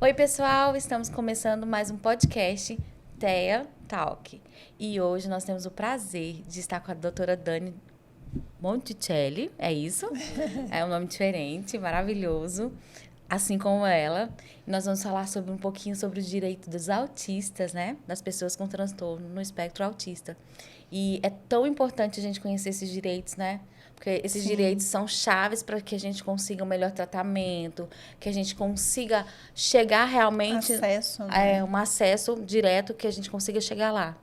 Oi, pessoal, estamos começando mais um podcast, TEA Talk. E hoje nós temos o prazer de estar com a doutora Dani Monticelli, é isso? É um nome diferente, maravilhoso, assim como ela. E nós vamos falar sobre um pouquinho sobre o direito dos autistas, né? Das pessoas com transtorno no espectro autista. E é tão importante a gente conhecer esses direitos, né? Porque esses direitos Sim, são chaves para que a gente consiga um melhor tratamento, que a gente consiga chegar realmente acesso, né? um acesso direto, que a gente consiga chegar lá.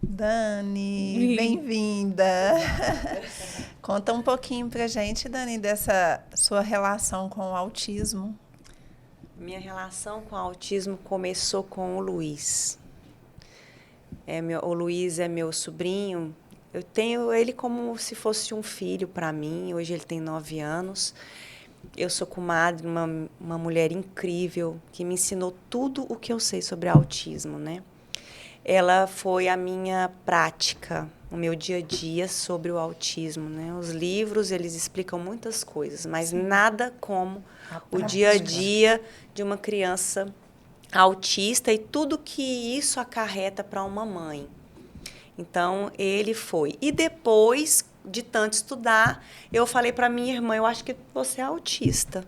Dani, bem-vinda. Conta um pouquinho pra gente, Dani, dessa sua relação com o autismo. Minha relação com o autismo começou com o Luiz. O Luiz é meu sobrinho. Eu tenho ele como se fosse um filho para mim. Hoje ele tem 9 anos. Eu sou comadre, uma mulher incrível que me ensinou tudo o que eu sei sobre autismo, né? Ela foi a minha prática, o meu dia a dia sobre o autismo, né? Os livros, eles explicam muitas coisas, mas nada como o dia a dia de uma criança autista e tudo que isso acarreta para uma mãe. Então, ele foi. E depois de tanto estudar, eu falei para minha irmã, eu acho que você é autista.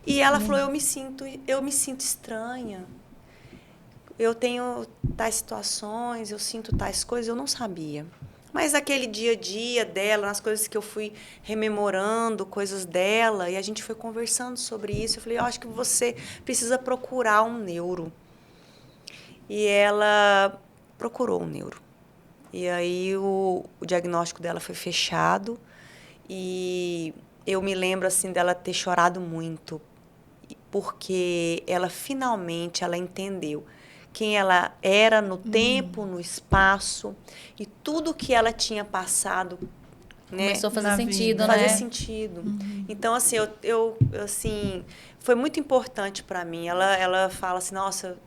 E ela falou, eu me sinto estranha. Eu tenho tais situações, eu sinto tais coisas, eu não sabia. Mas aquele dia a dia dela, nas coisas que eu fui rememorando, coisas dela, e a gente foi conversando sobre isso, eu falei, eu acho que você precisa procurar um neuro. E ela procurou um neuro. E aí o diagnóstico dela foi fechado e eu me lembro assim dela ter chorado muito, porque ela finalmente ela entendeu quem ela era no tempo, no espaço e tudo que ela tinha passado, né, Começou a fazer Na sentido, vida. fazer né? sentido. Então assim, assim, foi muito importante para mim. Ela fala assim, nossa,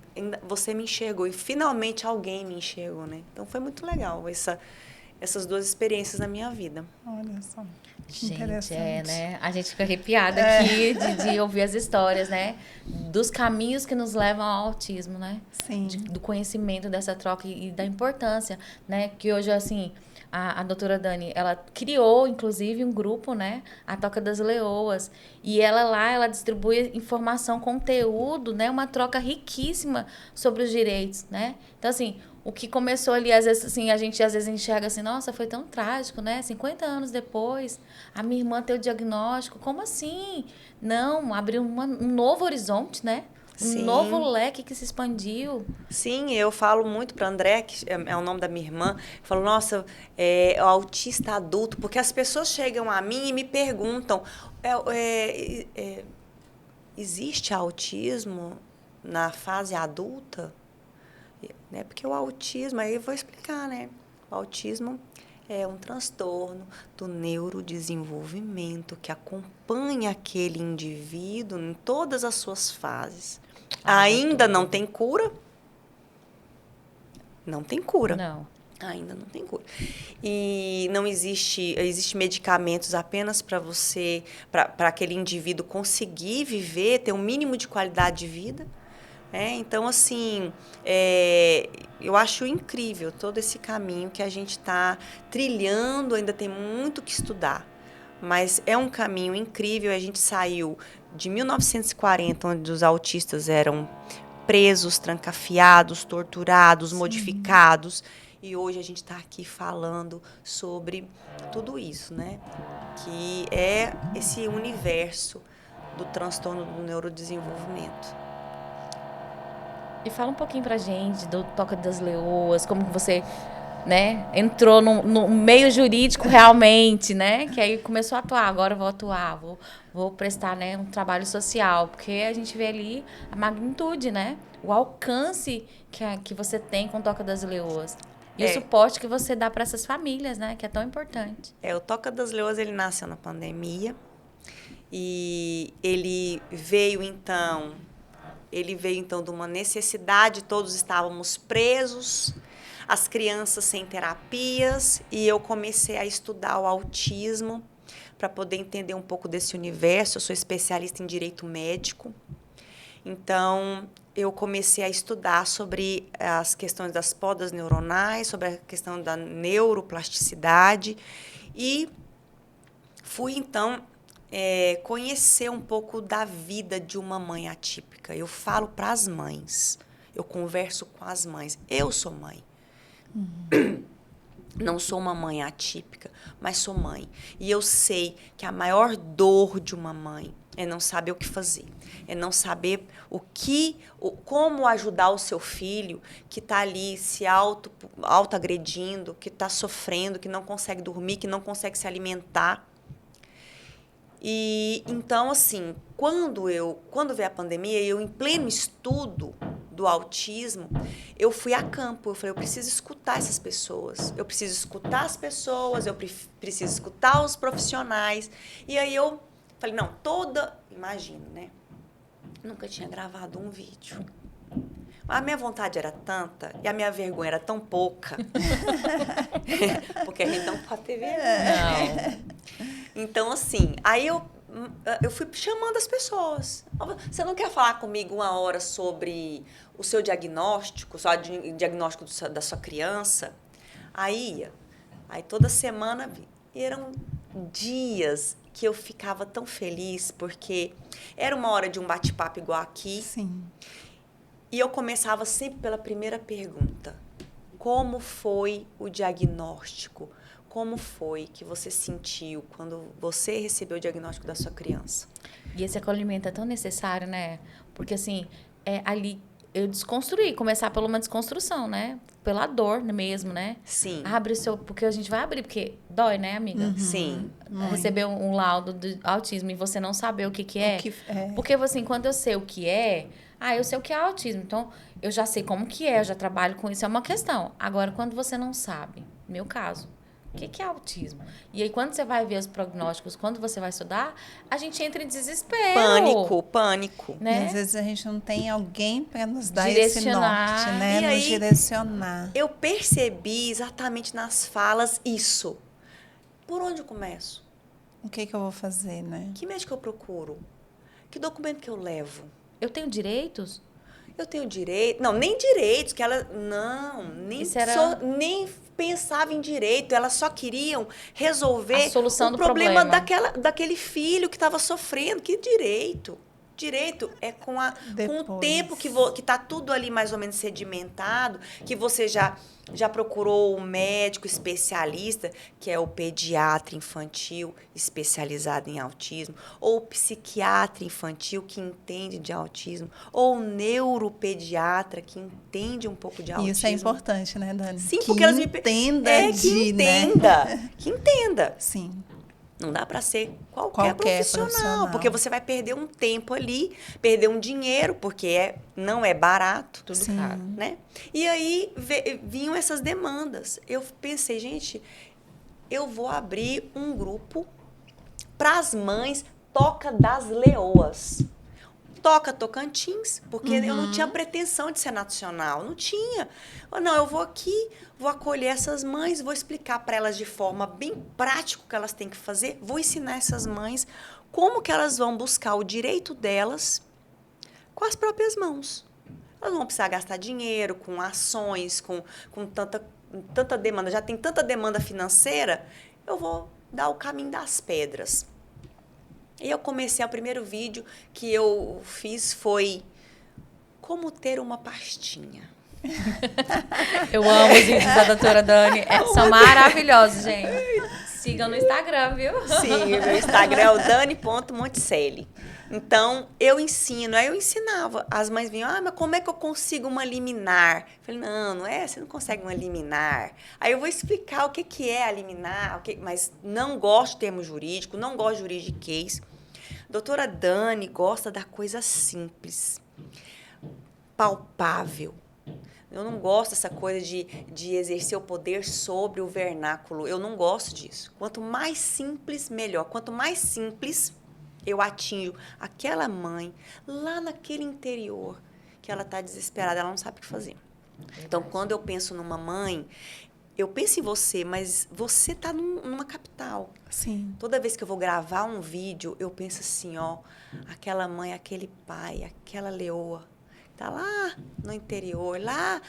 você me enxergou e finalmente alguém me enxergou, né? Então foi muito legal essas duas experiências na minha vida. Olha só, que Gente, interessante. né? A gente fica arrepiada aqui de ouvir as histórias, né? Dos caminhos que nos levam ao autismo, né? Sim, Do conhecimento dessa troca e da importância, né? Que hoje, assim, a doutora Dani, ela criou, inclusive, um grupo, né? A Toca das Leoas. E ela lá, ela distribui informação, conteúdo, né? Uma troca riquíssima sobre os direitos, né? Então, assim, o que começou ali, às vezes, assim, a gente às vezes enxerga assim, nossa, foi tão trágico, né? 50 anos depois, a minha irmã tem o diagnóstico. Como assim? Não, abriu um novo horizonte, né? Um novo Sim, leque que se expandiu. sim, eu falo muito para André, que é o nome da minha irmã, eu falo, nossa, o autista adulto, porque as pessoas chegam a mim e me perguntam, é, é, é, existe autismo na fase adulta? Né? Porque o autismo, aí eu vou explicar, né? O autismo é um transtorno do neurodesenvolvimento que acompanha aquele indivíduo em todas as suas fases. A vida Ainda não toda. tem cura? Não tem cura. Não. Ainda não tem cura. E não existe medicamentos apenas para você, para aquele indivíduo conseguir viver, ter um mínimo de qualidade de vida. Então, assim, eu acho incrível todo esse caminho que a gente está trilhando, ainda tem muito que estudar. Mas é um caminho incrível. A gente saiu de 1940, onde os autistas eram presos, trancafiados, torturados, sim. modificados. E hoje a gente está aqui falando sobre tudo isso, né? Que é esse universo do transtorno do neurodesenvolvimento. E fala um pouquinho pra gente do Toca das Leoas, como que você, né, entrou no meio jurídico realmente, né? Que aí começou a atuar, agora eu vou atuar, vou prestar, né, um trabalho social, porque a gente vê ali a magnitude, né? O alcance que você tem com o Toca das Leoas. E o É, suporte que você dá para essas famílias, né? Que é tão importante. o Toca das Leoas ele nasceu na pandemia e ele veio então de uma necessidade, todos estávamos presos, as crianças sem terapias, e eu comecei a estudar o autismo para poder entender um pouco desse universo. Eu sou especialista em direito médico, Então, eu comecei a estudar sobre as questões das podas neuronais, sobre a questão da neuroplasticidade e fui, então, conhecer um pouco da vida de uma mãe atípica. Eu falo para as mães, eu converso com as mães. Eu sou mãe. Não sou uma mãe atípica, mas sou mãe. E eu sei que a maior dor de uma mãe é não saber o que fazer, é não saber como ajudar o seu filho que está ali se auto-agredindo, que está sofrendo, que não consegue dormir, que não consegue se alimentar. E então, assim, quando veio a pandemia, eu em pleno estudo do autismo, eu fui a campo. Eu falei, eu preciso escutar essas pessoas. Eu preciso escutar as pessoas, eu preciso escutar os profissionais. E aí eu falei, não, imagina, né? Nunca tinha gravado um vídeo. A minha vontade era tanta e a minha vergonha era tão pouca. Porque a gente não pode ter vergonha. Não. Então, assim, aí eu fui chamando as pessoas. Você não quer falar comigo 1 hora sobre o seu diagnóstico, só o diagnóstico da sua criança? Aí toda semana, e eram dias que eu ficava tão feliz, porque era 1 hora de um bate-papo igual aqui. Sim. E eu começava sempre pela primeira pergunta. Como foi o diagnóstico? Como foi que você sentiu quando você recebeu o diagnóstico da sua criança? E esse acolhimento é tão necessário, né? Porque, assim, ali eu desconstruí, começar por uma desconstrução, né? Pela dor mesmo, né? Sim. Abre o seu... Porque a gente vai abrir, porque dói, né, amiga? Uhum. Sim. Receber um laudo de autismo e você não saber o que é. Porque, assim, quando eu sei o que é... eu sei o que é autismo, então eu já sei como que é, eu já trabalho com isso, é uma questão. Agora, quando você não sabe, meu caso... O que é autismo? E aí, quando você vai ver os prognósticos, quando você vai estudar, a gente entra em desespero. Pânico. Né? E às vezes a gente não tem alguém para nos dar Direcionar. esse norte, né? E nos direcionar. Eu percebi exatamente nas falas isso. Por onde eu começo? O que eu vou fazer, né? Que médico eu procuro? Que documento que eu levo? Eu tenho direitos? Eu tenho direito... Não, nem direitos, que ela... Não, nem pensava em direito. Elas só queriam resolver a solução do problema daquele filho que estava sofrendo. Que direito? Direito é com o tempo que está tudo ali mais ou menos sedimentado, que você já procurou um médico especialista, que é o pediatra infantil especializado em autismo, ou o psiquiatra infantil que entende de autismo, ou o neuropediatra que entende um pouco de autismo. Isso é importante, né, Dani? Sim, que porque elas que entenda. Sim. Não dá para ser qualquer profissional, porque você vai perder um tempo ali, perder um dinheiro, porque não é barato, tudo caro, né? E aí vinham essas demandas. Eu pensei, gente, eu vou abrir um grupo para as mães Toca das Leoas. Toca Tocantins, porque eu não tinha pretensão de ser nacional, não tinha. Não, eu vou aqui, vou acolher essas mães, vou explicar para elas de forma bem prática o que elas têm que fazer, vou ensinar essas mães como que elas vão buscar o direito delas com as próprias mãos. Elas não vão precisar gastar dinheiro com ações, com tanta demanda, já tem tanta demanda financeira, eu vou dar o caminho das pedras. E eu comecei, o primeiro vídeo que eu fiz foi como ter uma pastinha. Eu amo os vídeos da doutora Dani, são maravilhosos, gente. Sigam no Instagram, viu? Sim, meu Instagram é o dani.monticelli. Então, eu ensino, aí eu ensinava. As mães vinham, mas como é que eu consigo uma liminar? Eu falei, não é, você não consegue uma liminar. Aí eu vou explicar o que é a liminar, mas não gosto de termo jurídico, não gosto de juridiquês. Doutora Dani gosta da coisa simples, palpável. Eu não gosto dessa coisa de exercer o poder sobre o vernáculo. Eu não gosto disso. Quanto mais simples, melhor. Quanto mais simples, eu atinjo aquela mãe lá naquele interior que ela está desesperada, ela não sabe o que fazer. Então, quando eu penso numa mãe, eu penso em você, mas você tá numa capital. Sim. Toda vez que eu vou gravar um vídeo, eu penso assim, ó, aquela mãe, aquele pai, aquela leoa, tá lá no interior, lá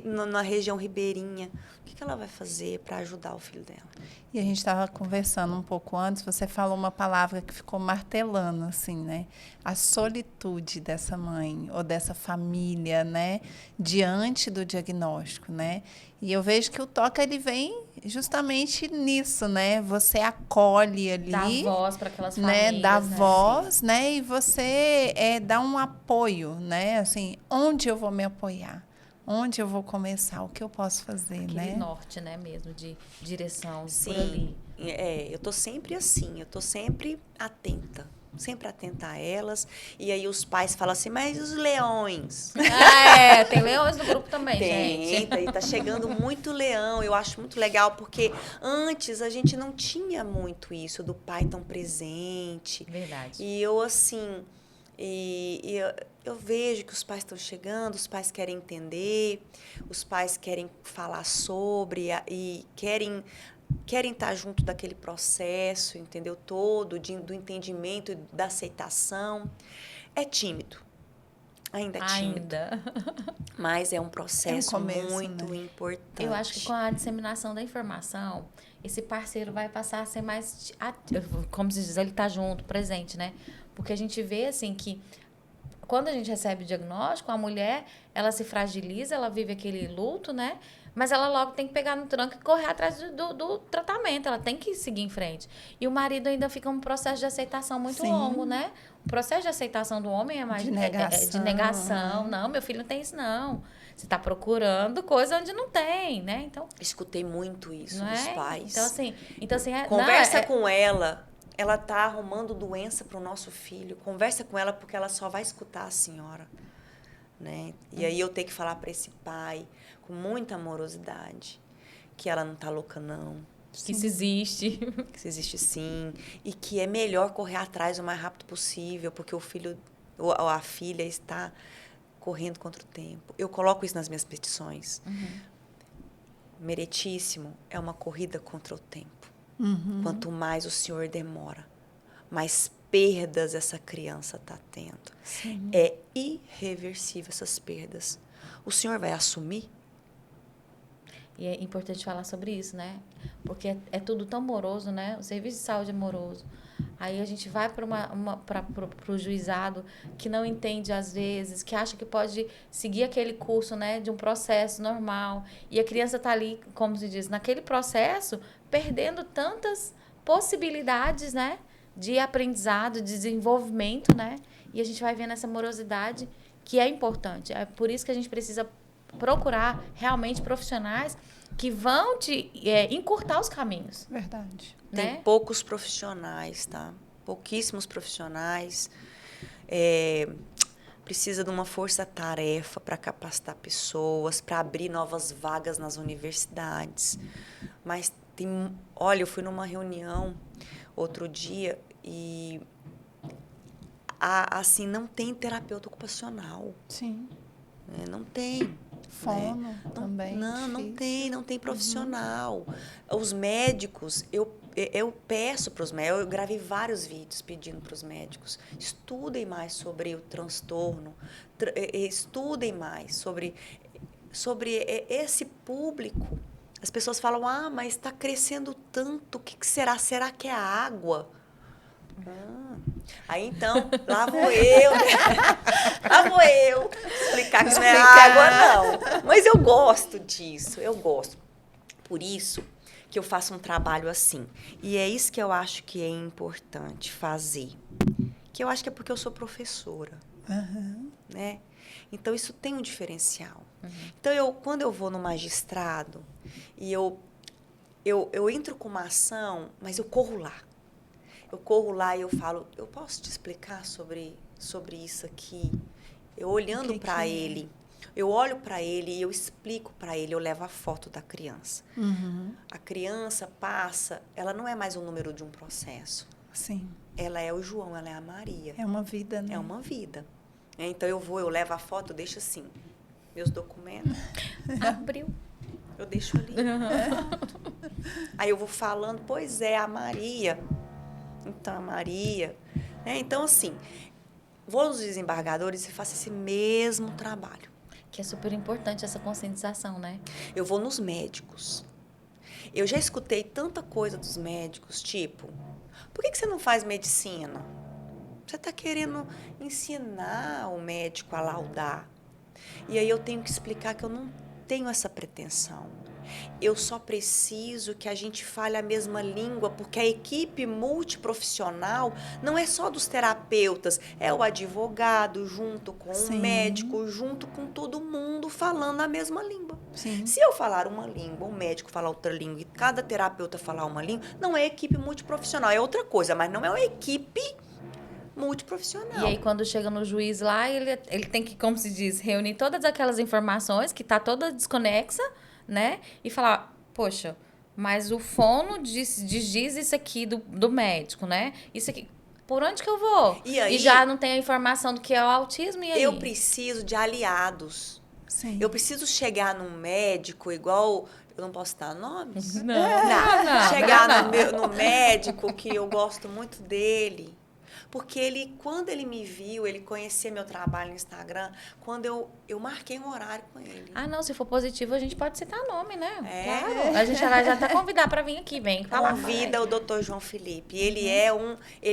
na região ribeirinha. O que ela vai fazer para ajudar o filho dela? E a gente estava conversando um pouco antes, você falou uma palavra que ficou martelando, assim, né? A solitude dessa mãe ou dessa família, né? Diante do diagnóstico, né? E eu vejo que o Toca, ele vem justamente nisso, né? Você acolhe ali. Dá voz para aquelas né? famílias, Dá né? voz, né? E você dá um apoio, né? Assim, onde eu vou me apoiar? Onde eu vou começar? O que eu posso fazer, Aquele né? norte, né, mesmo, de direção por Sim, ali. eu tô sempre assim, eu tô sempre atenta a elas. E aí os pais falam assim, mas os leões? Tem leões no grupo também, Tem, gente. tá chegando muito leão. Eu acho muito legal, porque antes a gente não tinha muito isso do pai tão presente. Verdade. E eu, assim, eu vejo que os pais estão chegando, os pais querem entender, os pais querem falar sobre e querem estar junto daquele processo, entendeu? Todo, do entendimento, da aceitação. É tímido. Ainda é tímido. Mas é um processo começo, muito né? importante. Eu acho que com a disseminação da informação, esse parceiro vai passar a ser mais, como se diz, ele tá junto, presente, né? Porque a gente vê, assim, que quando a gente recebe o diagnóstico, a mulher, ela se fragiliza, ela vive aquele luto, né? Mas ela logo tem que pegar no tranco e correr atrás do tratamento. Ela tem que seguir em frente. E o marido ainda fica um processo de aceitação muito longo, né? O processo de aceitação do homem é mais De negação. de negação. Não, meu filho não tem isso, não. Você está procurando coisa onde não tem, né? Então, escutei muito isso não dos é? pais. Então assim Conversa com ela. Ela tá arrumando doença para o nosso filho. Conversa com ela porque ela só vai escutar a senhora, né? E aí eu tenho que falar para esse pai com muita amorosidade que ela não tá louca não. Que isso existe. Que isso existe sim. E que é melhor correr atrás o mais rápido possível, porque o filho ou a filha está correndo contra o tempo. Eu coloco isso nas minhas petições. Meritíssimo é uma corrida contra o tempo. Quanto mais o senhor demora, mais perdas essa criança está tendo. Sim. É irreversível essas perdas. O senhor vai assumir? E é importante falar sobre isso, né? Porque é tudo tão moroso, né? O serviço de saúde é moroso. Aí a gente vai para o juizado que não entende às vezes, que acha que pode seguir aquele curso, né, de um processo normal. E a criança está ali, como se diz, naquele processo, perdendo tantas possibilidades, né, de aprendizado, de desenvolvimento, né? E a gente vai vendo essa morosidade que é importante. É por isso que a gente precisa procurar realmente profissionais que vão te encurtar os caminhos. Verdade. Né? Tem poucos profissionais, tá? Pouquíssimos profissionais. Precisa de uma força-tarefa para capacitar pessoas, para abrir novas vagas nas universidades. Mas olha, eu fui numa reunião outro dia e assim não tem terapeuta ocupacional. Sim. Né? Não tem. Fono também. Não tem profissional. Os médicos, eu peço para os médicos, eu gravei vários vídeos pedindo para os médicos, estudem mais sobre o transtorno, estudem mais sobre esse público. As pessoas falam, mas está crescendo tanto, o que será? Será que é a água? Aí então, lá vou eu explicar que não é água, não. Mas eu gosto disso, eu gosto. Por isso que eu faço um trabalho assim. E é isso que eu acho que é importante fazer. Que eu acho que é porque eu sou professora. Né? Então, isso tem um diferencial. Então, quando eu vou no magistrado e eu entro com uma ação, mas eu corro lá. Eu corro lá e eu falo, eu posso te explicar sobre isso aqui? Eu olhando para ele, eu olho para ele e eu explico para ele, eu levo a foto da criança. A criança passa, ela não é mais um número de um processo. Sim. Ela é o João, ela é a Maria. É uma vida, né? É uma vida. Então eu levo a foto, deixo assim, meus documentos. Abriu. Eu deixo ali. Aí eu vou falando, pois é, a Maria. Então, a Maria. Né? Então, assim, vou nos desembargadores e faço esse mesmo trabalho. Que é super importante essa conscientização, né? Eu vou nos médicos. Eu já escutei tanta coisa dos médicos, tipo, por que você não faz medicina? Você está querendo ensinar o médico a laudar. E aí eu tenho que explicar que eu não tenho essa pretensão. Eu só preciso que a gente fale a mesma língua, porque a equipe multiprofissional não é só dos terapeutas, é o advogado junto com o médico, junto com todo mundo falando a mesma língua. Sim. Se eu falar uma língua, o médico falar outra língua e cada terapeuta falar uma língua, não é equipe multiprofissional, é outra coisa, mas não é uma equipe multiprofissional. E aí, quando chega no juiz lá, ele tem que, como se diz, reunir todas aquelas informações que tá toda desconexa, né? E falar, poxa, mas o fono diz isso aqui do médico, né? Isso aqui, por onde que eu vou? E aí, já não tem a informação do que é o autismo, e aí? Eu preciso de aliados. Sim. Eu preciso chegar num médico igual... Eu não posso dar nomes? Não. Chegar no médico que eu gosto muito dele. Porque ele, quando ele me viu, ele conhecia meu trabalho no Instagram, quando eu marquei um horário com ele. Ah, não, se for positivo, a gente pode citar nome, né? É. Claro. A gente vai já até convidar para vir aqui, vem falar. Convida o Dr. João Felipe. Ele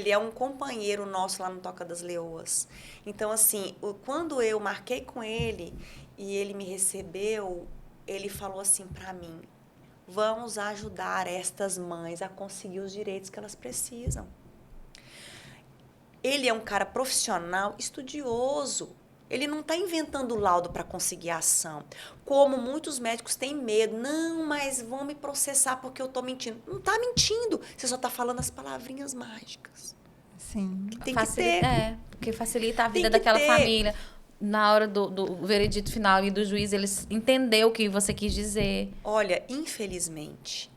é um companheiro nosso lá no Toca das Leoas. Então, assim, quando eu marquei com ele e ele me recebeu, ele falou assim para mim, vamos ajudar estas mães a conseguir os direitos que elas precisam. Ele é um cara profissional, estudioso. Ele não está inventando laudo para conseguir ação. Como muitos médicos têm medo. Não, mas vão me processar porque eu estou mentindo. Não está mentindo. Você só está falando as palavrinhas mágicas. Sim. Tem que ter. Porque facilita a vida daquela família. Na hora do veredito final e do juiz, eles entenderam o que você quis dizer. Olha, infelizmente,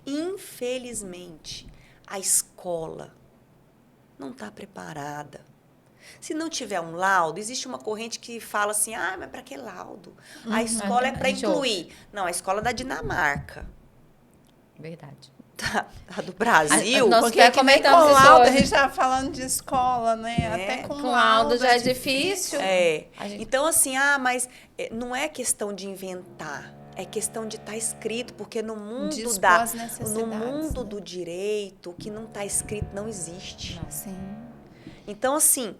a escola não está preparada. Se não tiver um laudo, existe uma corrente que fala assim, mas para que laudo? A escola é para incluir. Não, a escola da Dinamarca. Verdade. A do Brasil. Porque aqui nem com laudo, a gente estava falando de escola, né? Até com laudo já é difícil. Então, assim, mas não é questão de inventar. É questão de estar escrito, porque no mundo do direito, o que não está escrito não existe. Sim. Então, assim,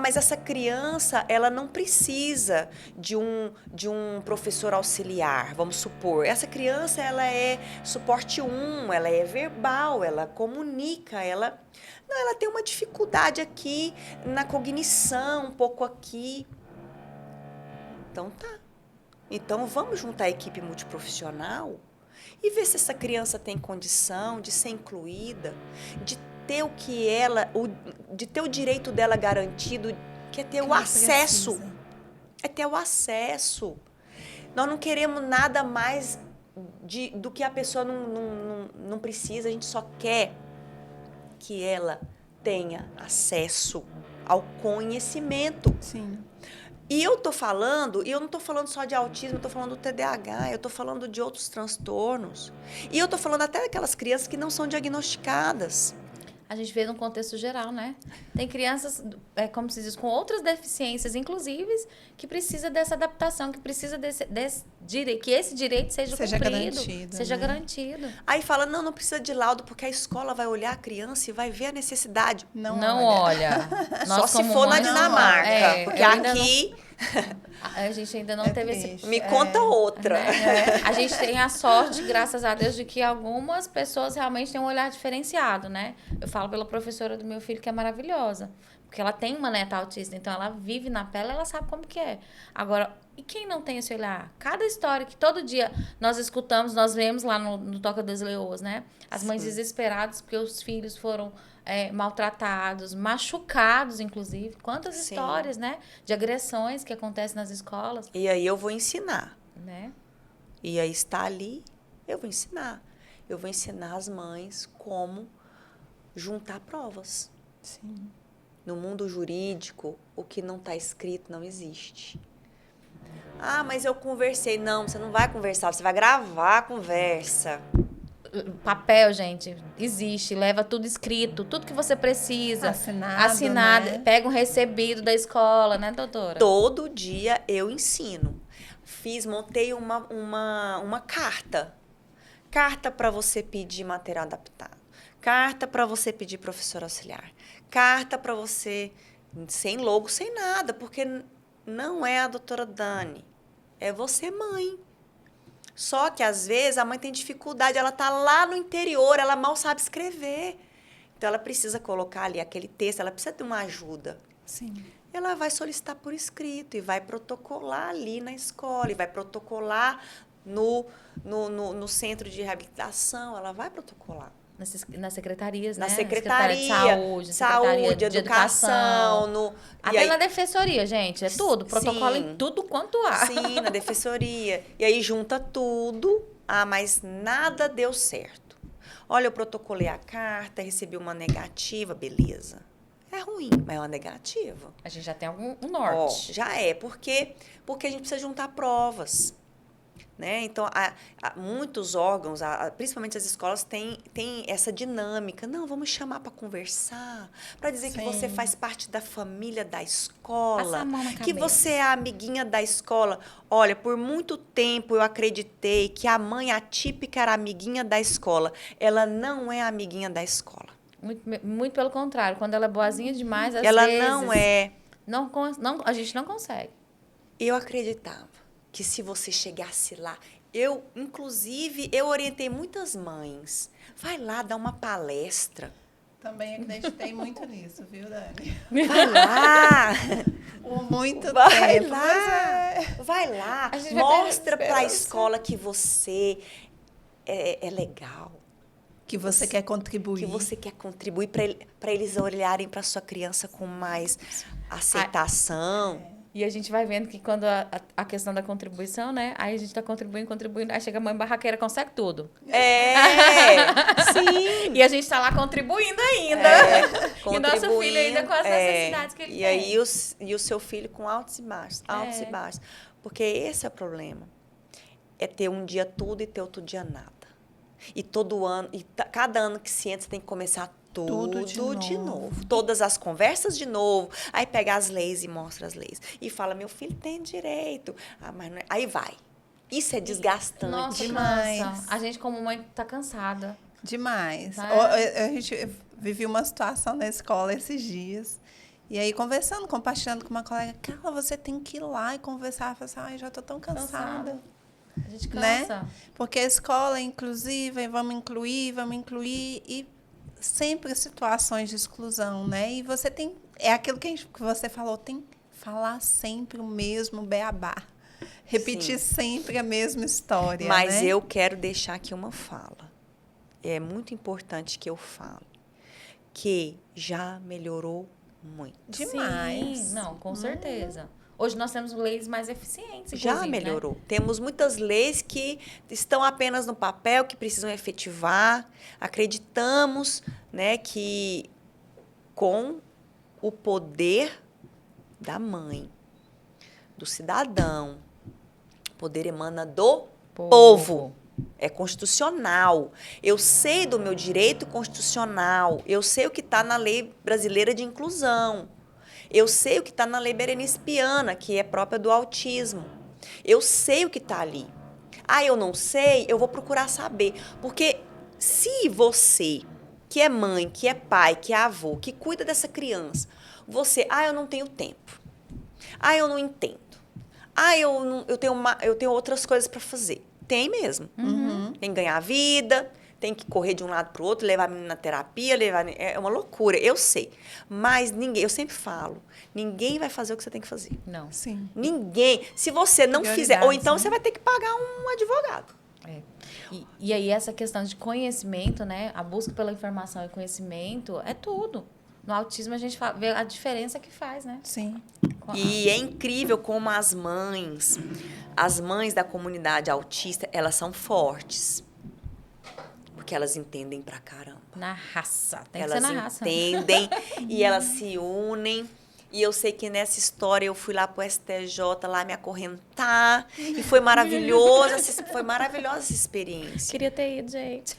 mas essa criança, ela não precisa de um professor auxiliar, vamos supor. Essa criança, ela é suporte 1, ela é verbal, ela comunica, ela tem uma dificuldade aqui na cognição, um pouco aqui. Então, tá. Então, vamos juntar a equipe multiprofissional e ver se essa criança tem condição de ser incluída, de ter de ter o direito dela garantido, que é ter o acesso. É ter o acesso. Nós não queremos nada mais do que a pessoa não precisa, a gente só quer que ela tenha acesso ao conhecimento. Sim. E eu não estou falando só de autismo, eu estou falando do TDAH, eu estou falando de outros transtornos. E eu estou falando até daquelas crianças que não são diagnosticadas. A gente vê no contexto geral, né? Tem crianças, como se diz, com outras deficiências, inclusive, que precisa dessa adaptação, que precisa que esse direito seja cumprido, seja garantido. Aí fala, não precisa de laudo, porque a escola vai olhar a criança e vai ver a necessidade. Não olha. Só se for na Dinamarca, porque aqui... A gente ainda não teve esse... Me conta outra. Né? A gente tem a sorte, graças a Deus, de que algumas pessoas realmente têm um olhar diferenciado, né? Eu falo pela professora do meu filho, que é maravilhosa. Porque ela tem uma neta autista, então ela vive na pele, ela sabe como que é. Agora, e quem não tem esse olhar? Cada história que todo dia nós escutamos, nós vemos lá no Toca das Leoas, né? As mães desesperadas porque os filhos foram maltratados, machucados, inclusive. Quantas histórias, né? De agressões que acontecem nas escolas. E aí eu vou ensinar. Né? E aí está ali, eu vou ensinar. Eu vou ensinar as mães como juntar provas. Sim. No mundo jurídico, o que não está escrito não existe. Ah, mas eu conversei. Não, você não vai conversar, você vai gravar a conversa. Papel, gente, existe, leva tudo escrito, tudo que você precisa. Assinado, né? Pega um recebido da escola, né, doutora? Todo dia eu ensino. Montei uma carta. Carta para você pedir material adaptado. Carta para você pedir professor auxiliar. Carta para você, sem logo, sem nada, porque não é a doutora Dani, é você, mãe. Só que, às vezes, a mãe tem dificuldade, ela está lá no interior, ela mal sabe escrever. Então, ela precisa colocar ali aquele texto, ela precisa de uma ajuda. Sim. Ela vai solicitar por escrito e vai protocolar ali na escola, e vai protocolar no centro de reabilitação, ela vai protocolar. Nas secretarias, Na né? secretaria de saúde, secretaria de educação. Até na defensoria, gente. É tudo. Protocolo em tudo quanto há. Sim, na defensoria. E aí junta tudo. Ah, mas nada deu certo. Olha, eu protocolei a carta, recebi uma negativa, beleza. É ruim, mas é uma negativa. A gente já tem um norte. Já é, porque a gente precisa juntar provas. Né? Então, muitos órgãos, principalmente as escolas, têm essa dinâmica. Não, vamos chamar para conversar, para dizer que você faz parte da família da escola, Passa a mão na que cabeça. você é a amiguinha da escola. Olha, por muito tempo eu acreditei que a mãe atípica era a amiguinha da escola. Ela não é a amiguinha da escola. Muito pelo contrário. Quando ela é boazinha demais, às ela vezes... não é. A gente não consegue. Eu acreditava que se você chegasse lá, eu orientei muitas mães. Vai lá dar uma palestra. Também acreditei muito nisso, viu, Dani? Vai lá! Por muito Vai tempo. lá! Vai lá! Mostra para a escola que você é legal. Que você quer contribuir. Que você quer contribuir para eles olharem para sua criança com mais aceitação. E a gente vai vendo que quando a questão da contribuição, né? Aí a gente tá contribuindo, aí chega a mãe barraqueira, consegue tudo. Sim! E a gente tá lá contribuindo ainda. E o nosso filho ainda com as necessidades que ele tem. Aí o seu filho com altos e baixos, altos e baixos. Porque esse é o problema. É ter um dia tudo e ter outro dia nada. E todo ano, cada ano que se entra, você tem que começar tudo de novo. Todas as conversas de novo. Aí pega as leis e mostra as leis. E fala, meu filho tem direito. Ah, mas não é. Aí vai. Isso é desgastante. Nossa, demais. Cansa. A gente, como mãe, tá cansada. Demais. Tá? A gente vivi uma situação na escola esses dias. E aí, conversando, compartilhando com uma colega, Carla, você tem que ir lá e conversar. Eu falei assim, ai, já tô tão cansada. A gente cansa. Né? Porque a escola é inclusiva, e vamos incluir, e sempre situações de exclusão, né? E você tem, é aquilo que você falou, tem que falar sempre o mesmo beabá. Repetir sempre a mesma história, Mas né? eu quero deixar aqui uma fala. É muito importante que eu fale. Que já melhorou muito. Demais. Sim, não, com certeza. Hoje nós temos leis mais eficientes, Já melhorou. Né? Temos muitas leis que estão apenas no papel, que precisam efetivar. Acreditamos, né, que com o poder da mãe, do cidadão, o poder emana do povo. É constitucional. Eu sei do meu direito constitucional. Eu sei o que está na Lei Brasileira de Inclusão. Eu sei o que está na Lei Berenice Piana, que é própria do autismo. Eu sei o que está ali. Ah, eu não sei, eu vou procurar saber. Porque se você, que é mãe, que é pai, que é avô, que cuida dessa criança, eu não tenho tempo. Ah, eu não entendo. Ah, eu tenho outras coisas para fazer. Tem mesmo. Tem que ganhar vida, tem que correr de um lado para o outro, levar a menina na terapia, é uma loucura, eu sei. Mas eu sempre falo, ninguém vai fazer o que você tem que fazer. Não. Sim. Ninguém. Se você não fizer, ou então você vai ter que pagar um advogado. E aí essa questão de conhecimento, né? A busca pela informação e conhecimento é tudo. No autismo a gente vê a diferença que faz, né? Sim. E é incrível como as mães da comunidade autista, elas são fortes. Porque elas entendem pra caramba. Na raça. Tem elas que ser na raça. Entendem e elas se unem. E eu sei que nessa história eu fui lá pro STJ lá me acorrentar e foi maravilhoso, foi maravilhosa essa experiência. Queria ter ido, gente.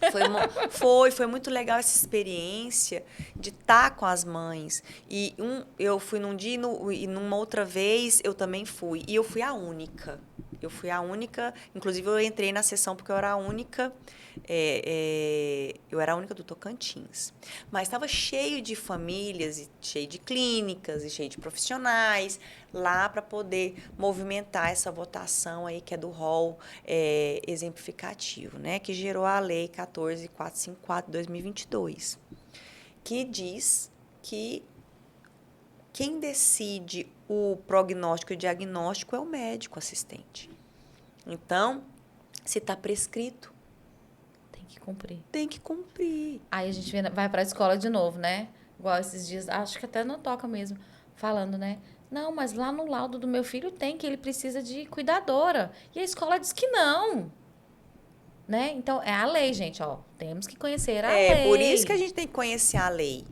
Foi muito legal essa experiência de estar com as mães. E eu fui num dia e numa outra vez eu também fui. E eu fui a única. Inclusive eu entrei na sessão porque eu era a única. Eu era a única do Tocantins. Mas estava cheio de famílias, e cheio de clínicas, e cheio de profissionais lá para poder movimentar essa votação aí, que é do rol exemplificativo, né? Que gerou a Lei 14.454 de 2022, que diz que quem decide o prognóstico e o diagnóstico é o médico assistente. Então, se está prescrito, tem que cumprir. Aí a gente vai para a escola de novo, né? Igual esses dias, acho que até não toca mesmo, falando, né? Não, mas lá no laudo do meu filho tem que ele precisa de cuidadora. E a escola diz que não. Né? Então, é a lei, gente, ó. Temos que conhecer a lei. É, por isso que a gente tem que conhecer a lei,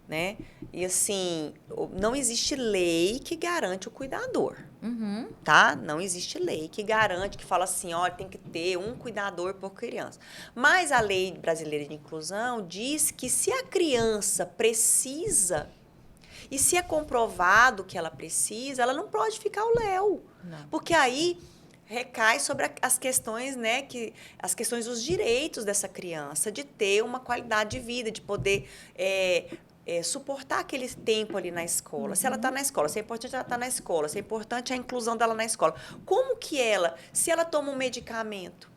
né? E assim, não existe lei que garante o cuidador, tá? Não existe lei que garante, que fala assim, ó, tem que ter um cuidador por criança. Mas a Lei Brasileira de Inclusão diz que se a criança precisa, e se é comprovado que ela precisa, ela não pode ficar ao léu. Porque aí recai sobre as questões, né, as questões dos direitos dessa criança, de ter uma qualidade de vida, de poder suportar aquele tempo ali na escola. Se ela está na escola, se é importante ela estar na escola, se é importante a inclusão dela na escola. Como que se ela toma um medicamento,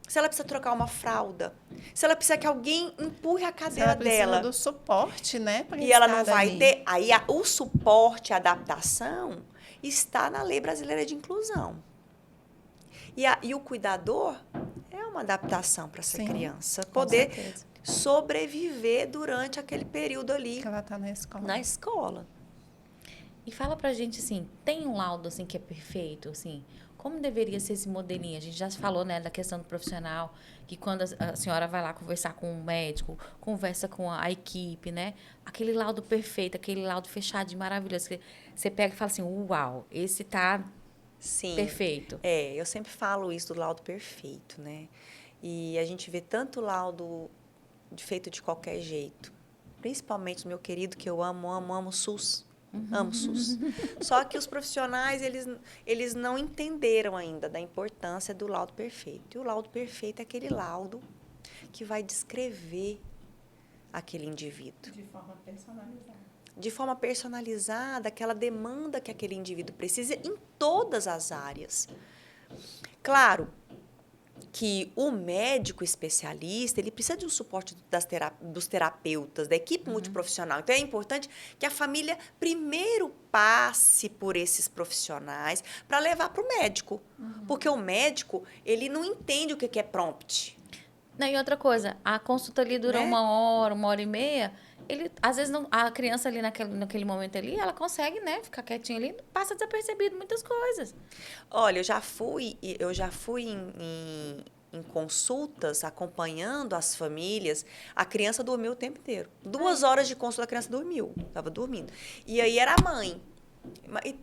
se ela precisa trocar uma fralda, se ela precisa que alguém empurre a cadeira dela. Ela precisa do suporte, né? E ela não vai ter. Aí o suporte, a adaptação, está na Lei Brasileira de Inclusão. E o cuidador é uma adaptação para essa criança poder sobreviver durante aquele período ali. Que ela está na escola. Na escola. E fala pra gente, assim, tem um laudo, assim, que é perfeito, assim? Como deveria ser esse modelinho? A gente já falou, né, da questão do profissional, que quando a senhora vai lá conversar com o médico, conversa com a equipe, né? Aquele laudo perfeito, aquele laudo fechadinho, maravilhoso, que você pega e fala assim, uau, esse tá perfeito. Eu sempre falo isso do laudo perfeito, né? E a gente vê tanto laudo feito de qualquer jeito. Principalmente o meu querido, que eu amo o SUS. Amo o SUS. Só que os profissionais, eles não entenderam ainda da importância do laudo perfeito. E o laudo perfeito é aquele laudo que vai descrever aquele indivíduo. De forma personalizada. De forma personalizada, aquela demanda que aquele indivíduo precisa em todas as áreas. Claro que o médico especialista, ele precisa de um suporte dos terapeutas, da equipe multiprofissional. Então, é importante que a família primeiro passe por esses profissionais para levar para o médico. Porque o médico, ele não entende o que é prompt. Não, e outra coisa, a consulta ali dura 1 hora e meia, às vezes a criança ali naquele momento ali, ela consegue, né, ficar quietinha ali, passa desapercebido muitas coisas. Olha, eu já fui em consultas acompanhando as famílias, a criança dormiu o tempo inteiro. 2 horas de consulta, a criança dormiu, estava dormindo. E aí era a mãe.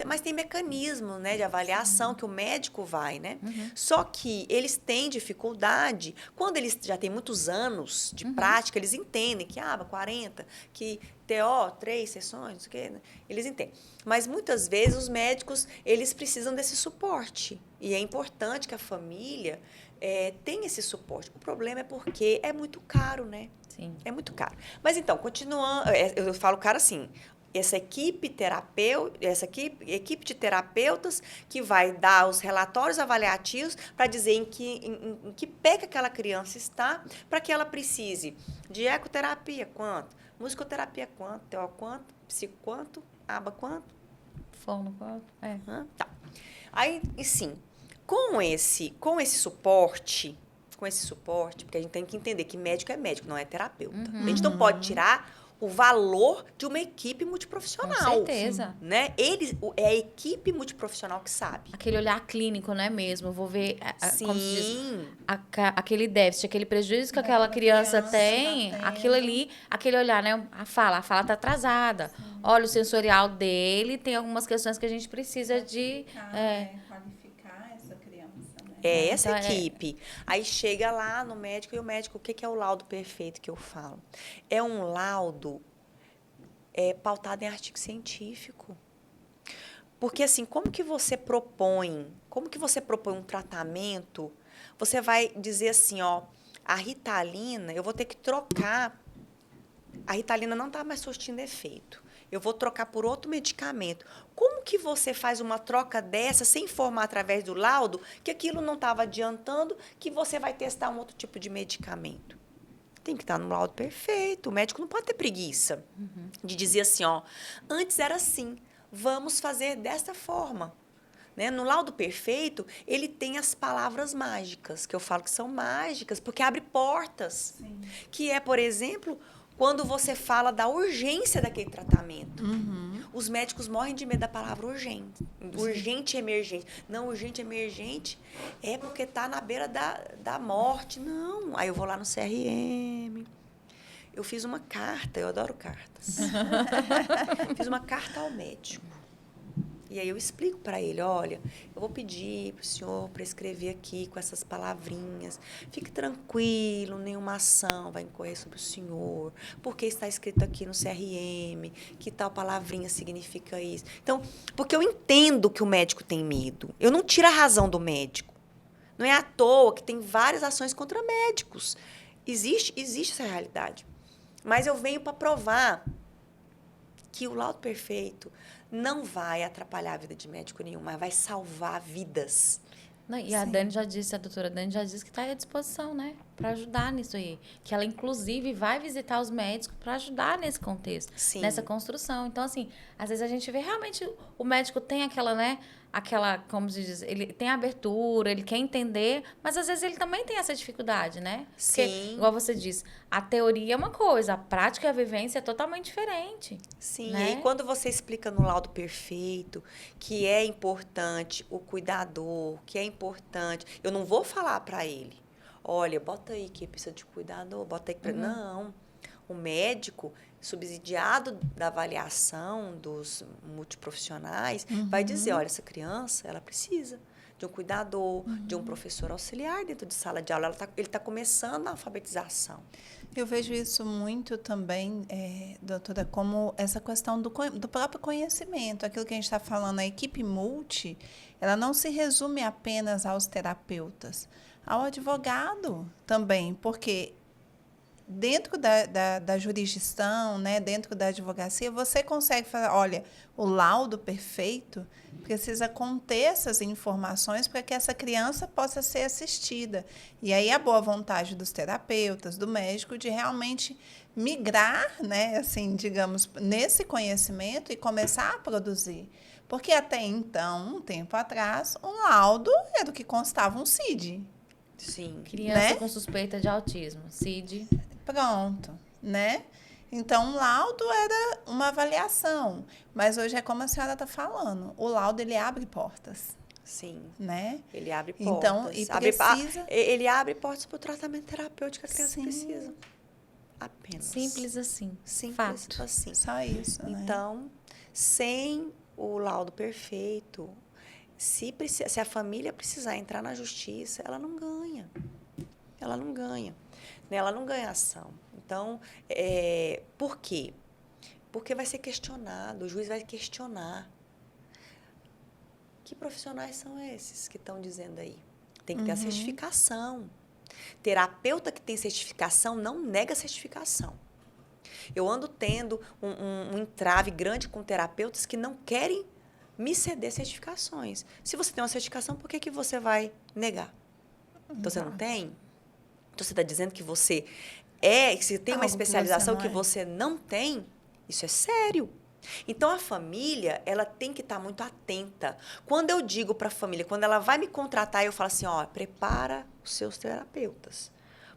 Mas tem mecanismo, né, de avaliação que o médico vai, né? Só que eles têm dificuldade, quando eles já têm muitos anos de prática, eles entendem que 40, que TO, 3 sessões, não sei o quê, né? Eles entendem. Mas muitas vezes os médicos, eles precisam desse suporte. E é importante que a família tenha esse suporte. O problema é porque é muito caro, né? Sim. É muito caro. Mas então, continuando, eu falo caro assim, essa equipe de terapeutas que vai dar os relatórios avaliativos para dizer em que pé que aquela criança está, para que ela precise de ecoterapia, quanto? Musicoterapia, quanto? TO, quanto? Psico, quanto? ABA, quanto? Fono, quanto? Tá. Aí, e sim, com esse suporte, porque a gente tem que entender que médico é médico, não é terapeuta. A gente não pode tirar o valor de uma equipe multiprofissional. Com certeza. Né? É a equipe multiprofissional que sabe. Aquele olhar clínico, não é mesmo? Eu vou ver, Sim. como se diz, aquele déficit, aquele prejuízo que aquela criança tem, aquilo ali, aquele olhar, né? A fala tá atrasada. Sim. Olha, o sensorial dele tem algumas questões que a gente precisa de... qualificar essa criança, né? É essa equipe. Aí chega lá no médico e o médico, o que é o laudo perfeito que eu falo? É um laudo pautado em artigo científico. Porque, assim, como que você propõe um tratamento? Você vai dizer assim, ó, a Ritalina, eu vou ter que trocar, a Ritalina não está mais surtindo efeito. Eu vou trocar por outro medicamento. Como que você faz uma troca dessa sem informar através do laudo que aquilo não estava adiantando, que você vai testar um outro tipo de medicamento? Tem que estar no laudo perfeito. O médico não pode ter preguiça de dizer assim, ó, antes era assim, vamos fazer desta forma. Né? No laudo perfeito, ele tem as palavras mágicas, que eu falo que são mágicas, porque abre portas. Sim. Que é, por exemplo, quando você fala da urgência daquele tratamento. Os médicos morrem de medo da palavra urgente. Urgente e emergente. Não, urgente e emergente é porque está na beira da morte. Não. Aí eu vou lá no CRM. Eu fiz uma carta, eu adoro cartas. Fiz uma carta ao médico. E aí eu explico para ele, olha, eu vou pedir para o senhor para escrever aqui com essas palavrinhas. Fique tranquilo, nenhuma ação vai incorrer sobre o senhor, porque está escrito aqui no CRM que tal palavrinha significa isso. Então, porque eu entendo que o médico tem medo. Eu não tiro a razão do médico. Não é à toa que tem várias ações contra médicos. Existe essa realidade. Mas eu venho para provar que o laudo perfeito não vai atrapalhar a vida de médico nenhum, mas vai salvar vidas. Não, e a Dani já disse, a doutora Dani já disse que está à disposição, né? Para ajudar nisso aí. Que ela, inclusive, vai visitar os médicos para ajudar nesse contexto, Sim. nessa construção. Então, assim, às vezes a gente vê realmente o médico tem aquela, né? Aquela, como se diz, ele tem abertura, ele quer entender, mas às vezes ele também tem essa dificuldade, né? Porque, Sim. igual você disse, a teoria é uma coisa, a prática e a vivência é totalmente diferente. Sim, né? E aí quando você explica no laudo perfeito que é importante o cuidador, que é importante, eu não vou falar para ele, olha, bota aí que precisa de cuidador, bota aí que... Não, o médico, subsidiado da avaliação dos multiprofissionais, vai dizer, olha, essa criança, ela precisa de um cuidador, de um professor auxiliar dentro de sala de aula. Ele está começando a alfabetização. Eu vejo isso muito também, doutora, como essa questão do próprio conhecimento. Aquilo que a gente está falando, a equipe multi, ela não se resume apenas aos terapeutas, ao advogado também, porque dentro da jurisdição, né, dentro da advocacia, você consegue falar, olha, o laudo perfeito precisa conter essas informações para que essa criança possa ser assistida. E aí a boa vontade dos terapeutas, do médico, de realmente migrar, né, assim, digamos, nesse conhecimento e começar a produzir. Porque até então, um tempo atrás, um laudo era o que constava um CID. Sim. Criança, né? com suspeita de autismo, CID. Pronto, né? Então, o laudo era uma avaliação, mas hoje é como a senhora está falando, o laudo ele abre portas. Sim. Né? Ele abre portas. Então, e precisa... Ele abre portas para o tratamento terapêutico que a criança Sim. precisa. Apenas. Simples assim. Simples Fato. assim. Só isso, né? Então, sem o laudo perfeito, se a família precisar entrar na justiça, ela não ganha. Ela não ganha. Ela não ganha ação. Então, por quê? Porque vai ser questionado, o juiz vai questionar. Que profissionais são esses que estão dizendo aí? Tem que ter a certificação. Terapeuta que tem certificação não nega certificação. Eu ando tendo um entrave grande com terapeutas que não querem me ceder certificações. Se você tem uma certificação, por que você vai negar? Então, você não tem? Então, você está dizendo que você que você tem uma especialização que você não tem? Isso é sério. Então, a família, ela tem que estar muito atenta. Quando eu digo para a família, quando ela vai me contratar, eu falo assim, ó, prepara os seus terapeutas.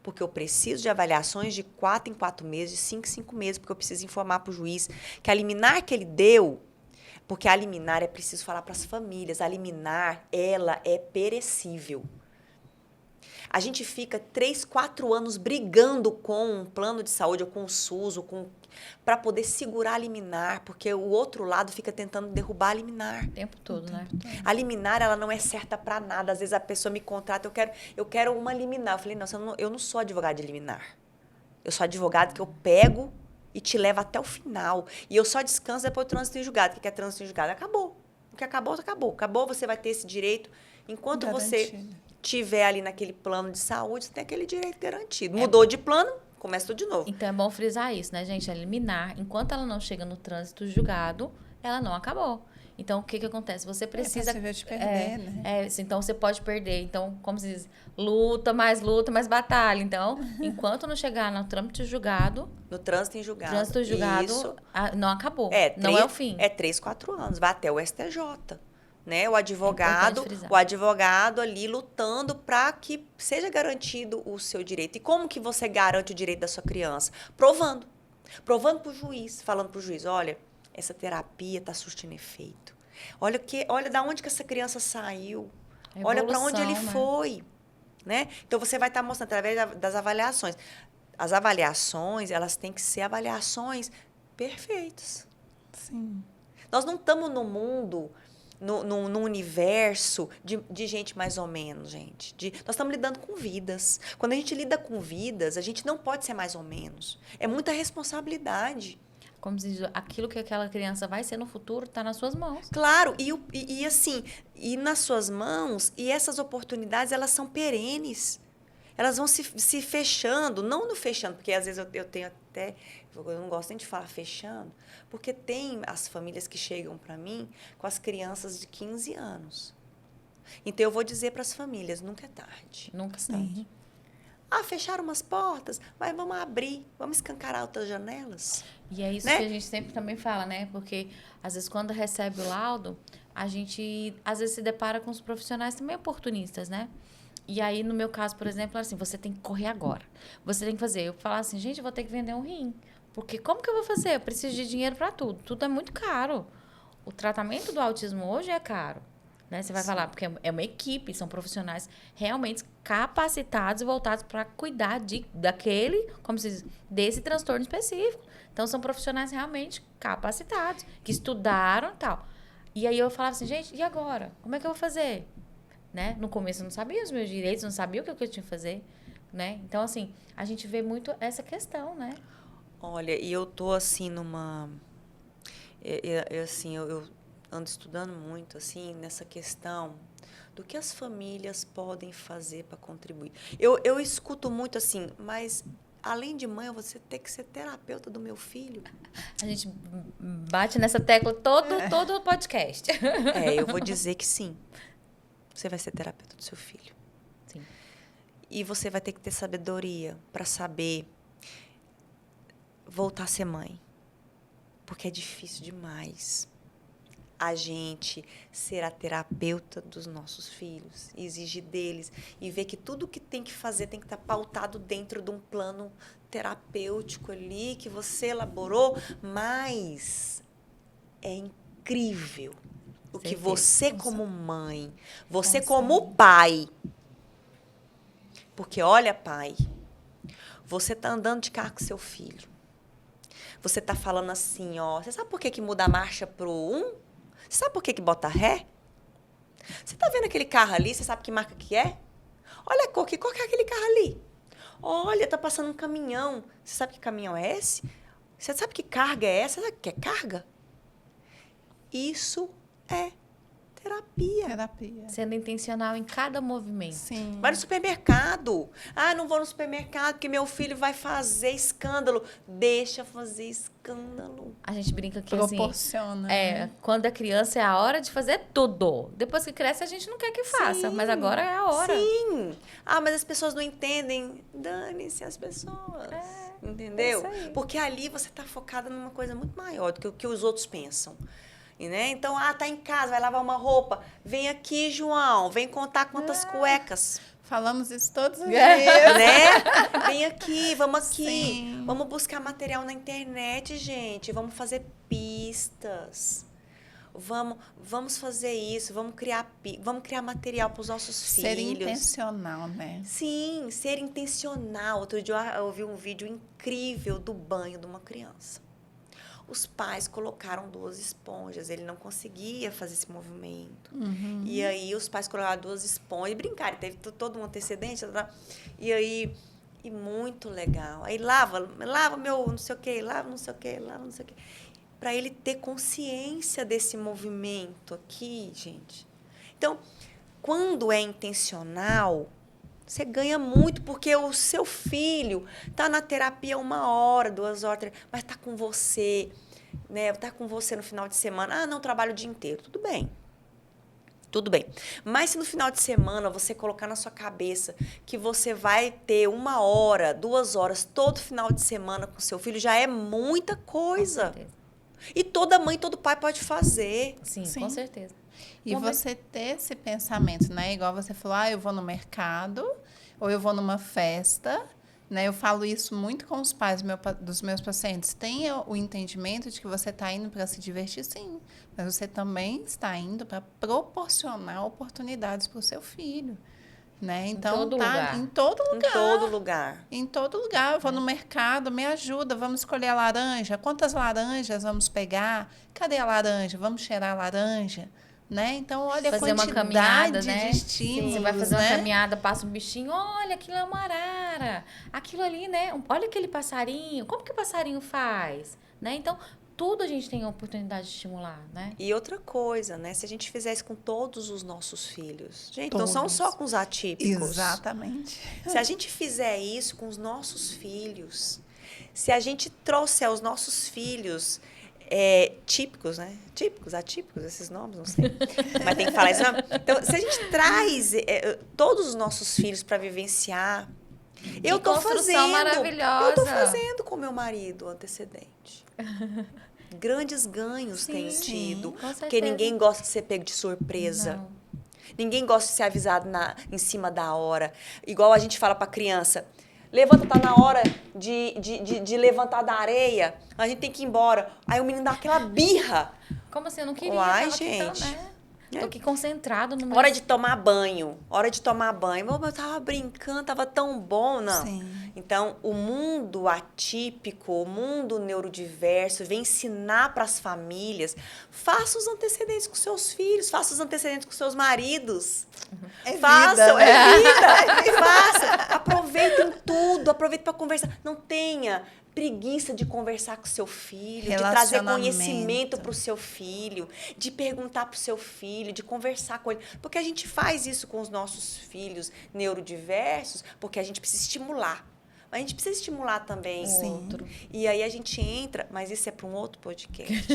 Porque eu preciso de avaliações de 4 em 4 meses, de 5 em 5 meses, porque eu preciso informar para o juiz que a liminar que ele deu, porque a liminar é preciso falar para as famílias, a liminar, ela é perecível. A gente fica 3, 4 anos brigando com um plano de saúde, ou com o SUS, ou para poder segurar a liminar, porque o outro lado fica tentando derrubar a liminar. O tempo todo, né? A liminar, ela não é certa para nada. Às vezes a pessoa me contrata, eu quero uma liminar. Eu falei, não, eu não sou advogada de liminar. Eu sou advogado que eu pego e te levo até o final. E eu só descanso depois do trânsito em julgado. O que é trânsito em julgado? Acabou. O que acabou, acabou. Acabou, você vai ter esse direito. Enquanto você tiver ali naquele plano de saúde, você tem aquele direito garantido. Mudou de plano, começa tudo de novo. Então é bom frisar isso, né, gente? A liminar, enquanto ela não chega no trânsito julgado, ela não acabou. Então, o que acontece? Você precisa... É possível de perder, né? Então, você pode perder. Então, como se diz, luta, mais batalha. Então, enquanto não chegar no trâmite julgado... No trânsito em julgado. Trânsito julgado, isso. Não acabou. Não é o fim. É 3, 4 anos. Vai até o STJ. Né? O advogado ali lutando para que seja garantido o seu direito. E como que você garante o direito da sua criança? Provando para o juiz, falando para o juiz, olha, essa terapia está surtindo efeito. Olha da onde que essa criança saiu. Olha para onde ele foi. Né? Então, você vai estar mostrando através das avaliações. As avaliações, elas têm que ser avaliações perfeitas. Sim. Nós não estamos no mundo... No universo de gente mais ou menos, gente. Nós estamos lidando com vidas. Quando a gente lida com vidas, a gente não pode ser mais ou menos. É muita responsabilidade. Como se diz, aquilo que aquela criança vai ser no futuro está nas suas mãos. Claro, e nas suas mãos, e essas oportunidades, elas são perenes. Elas vão se fechando, não no fechando, porque às vezes eu tenho até... Eu não gosto nem de falar fechando, porque tem as famílias que chegam para mim com as crianças de 15 anos. Então, eu vou dizer para as famílias, nunca é tarde. Nunca é tarde. Fecharam umas portas, mas vamos abrir, vamos escancarar outras janelas. E é isso, né, que a gente sempre também fala, né? Porque, às vezes, quando recebe o laudo, a gente, às vezes, se depara com os profissionais também oportunistas, né? E aí, no meu caso, por exemplo, assim, você tem que correr agora. Você tem que fazer. Eu falo assim, gente, eu vou ter que vender um rim. Porque como que eu vou fazer? Eu preciso de dinheiro para tudo. Tudo é muito caro. O tratamento do autismo hoje é caro. Né? Você vai falar, porque é uma equipe, são profissionais realmente capacitados e voltados para cuidar daquele, como se diz, desse transtorno específico. Então, são profissionais realmente capacitados, que estudaram e tal. E aí, eu falava assim, gente, e agora? Como é que eu vou fazer? Né? No começo eu não sabia os meus direitos, não sabia o que eu tinha que fazer, né? Então, assim, a gente vê muito essa questão, né? Olha, e eu tô assim numa... Eu ando estudando muito, assim, nessa questão do que as famílias podem fazer para contribuir. Eu escuto muito assim, mas... Além de mãe, eu vou ter que ser terapeuta do meu filho. A gente bate nessa tecla todo o podcast. Eu vou dizer que sim. Você vai ser terapeuta do seu filho. Sim. E você vai ter que ter sabedoria para saber voltar a ser mãe. Porque é difícil demais a gente ser a terapeuta dos nossos filhos, exigir deles e ver que tudo que tem que fazer tem que estar pautado dentro de um plano terapêutico ali que você elaborou, mas é incrível o que você como mãe, você como pai, porque olha, pai, você tá andando de carro com seu filho, você tá falando assim, ó, você sabe por que muda a marcha pro 1? Sabe por que bota ré? Você tá vendo aquele carro ali? Você sabe que marca que é? Olha a cor que é aquele carro ali. Olha, tá passando um caminhão. Você sabe que caminhão é esse? Você sabe que carga é essa? Você sabe que é carga? Isso é terapia. Sendo intencional em cada movimento. Sim. Vai no supermercado. Não vou no supermercado porque meu filho vai fazer escândalo. Deixa fazer escândalo. A gente brinca que proporciona. Assim, quando é criança é a hora de fazer tudo. Depois que cresce a gente não quer que faça, mas agora é a hora. Sim. Mas as pessoas não entendem. Dane-se as pessoas. Entendeu? É isso aí. Porque ali você está focada numa coisa muito maior do que o que os outros pensam. Né? Então, tá em casa, vai lavar uma roupa. Vem aqui, João, vem contar quantas cuecas. Falamos isso todos os dias. Né? Vem aqui, vamos aqui. Sim. Vamos buscar material na internet, gente. Vamos fazer pistas. Vamos fazer isso, vamos criar material para os nossos Ser filhos. intencional, né? Sim, ser intencional. Outro dia eu ouvi um vídeo incrível do banho de uma criança. Os pais colocaram 2 esponjas, ele não conseguia fazer esse movimento. Uhum. E aí os pais colocaram 2 esponjas e brincaram, teve todo um antecedente. E aí, e muito legal. Aí lava meu não sei o quê, lava não sei o quê, lava não sei o quê. Para ele ter consciência desse movimento aqui, gente. Então, quando é intencional, você ganha muito, porque o seu filho está na terapia 1 hora, 2 horas, mas está com você, né? Está com você no final de semana. Não, trabalho o dia inteiro. Tudo bem. Tudo bem. Mas se no final de semana você colocar na sua cabeça que você vai ter 1 hora, 2 horas, todo final de semana com seu filho, já é muita coisa. Com certeza. E toda mãe, todo pai pode fazer. Sim, Sim. com certeza. E você ter esse pensamento, né? Igual você falou, eu vou no mercado, ou eu vou numa festa, né? Eu falo isso muito com os pais dos meus pacientes. Tenha o entendimento de que você está indo para se divertir, sim. Mas você também está indo para proporcionar oportunidades para o seu filho. Né? Então, todo lugar. Em todo lugar. Em todo lugar. Em todo lugar. Eu vou no mercado, me ajuda, vamos escolher a laranja. Quantas laranjas vamos pegar? Cadê a laranja? Vamos cheirar a laranja? Né? Então, olha fazer a uma quantidade caminhada, né? de estímulos. Você vai fazer né? uma caminhada, passa um bichinho, olha, aquilo é uma arara. Aquilo ali, né? Olha aquele passarinho. Como que o passarinho faz? Né? Então, tudo a gente tem a oportunidade de estimular, né? E outra coisa, né? Se a gente fizer isso com todos os nossos filhos. Gente, Todos. não são só com os atípicos. Exatamente. Se a gente fizer isso com os nossos filhos, se a gente trouxer os nossos filhos típicos, né? Típicos, atípicos, esses nomes, não sei. Mas tem que falar isso. Não? Então, se a gente traz todos os nossos filhos para vivenciar, eu tô fazendo. Maravilhosa. Eu tô fazendo com meu marido antecedente. Grandes ganhos Sim, tenho tido. com certeza. Porque ninguém gosta de ser pego de surpresa. Não. Ninguém gosta de ser avisado em cima da hora. Igual a gente fala pra criança. Levanta, tá na hora de levantar da areia. A gente tem que ir embora. Aí o menino dá aquela birra. Como assim? Eu não queria. Uai, tava aqui, gente. né? Tô aqui concentrado no meu... Hora de tomar banho. Hora de tomar banho. Eu tava brincando, tava tão bom, não. Sim. Então, o mundo atípico, o mundo neurodiverso vem ensinar para as famílias. Faça os antecedentes com seus filhos, faça os antecedentes com seus maridos. Façam, vida, né? vida. Faça. Aproveitem tudo, aproveitem para conversar. Não tenha preguiça de conversar com seu filho, de trazer conhecimento para o seu filho, de perguntar para o seu filho, de conversar com ele. Porque a gente faz isso com os nossos filhos neurodiversos, porque a gente precisa estimular. Mas a gente precisa estimular também o outro. E aí a gente entra, mas isso é para um outro podcast,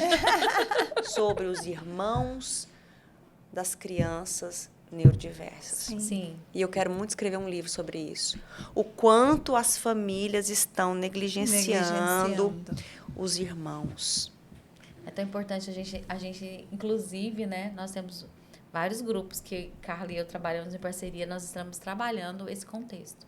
sobre os irmãos das crianças neurodiversas. Sim. E eu quero muito escrever um livro sobre isso. O quanto as famílias estão negligenciando os irmãos. É tão importante a gente, inclusive, né? Nós temos vários grupos que Carla e eu trabalhamos em parceria, nós estamos trabalhando esse contexto,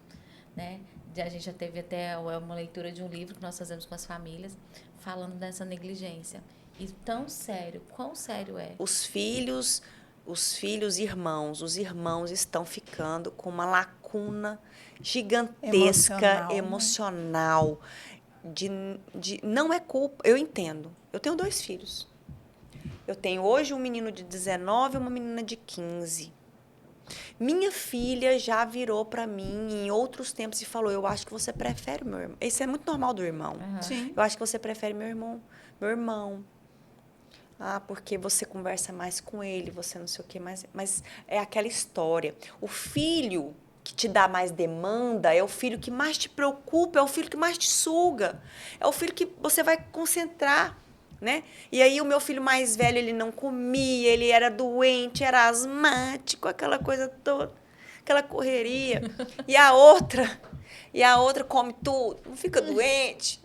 né? A gente já teve até uma leitura de um livro que nós fazemos com as famílias, falando dessa negligência. E tão sério, quão sério é? Os filhos, irmãos, os irmãos estão ficando com uma lacuna gigantesca, emocional. Não é culpa, eu entendo. Eu tenho 2 filhos. Eu tenho hoje um menino de 19 e uma menina de 15. Minha filha já virou para mim em outros tempos e falou, eu acho que você prefere meu irmão. Isso é muito normal do irmão. Sim. Eu acho que você prefere meu irmão. Porque você conversa mais com ele, você não sei o quê, mas é aquela história. O filho que te dá mais demanda é o filho que mais te preocupa, é o filho que mais te suga, é o filho que você vai concentrar, né? E aí o meu filho mais velho, ele não comia, ele era doente, era asmático, aquela coisa toda. aquela correria. E a outra come tudo, não fica doente.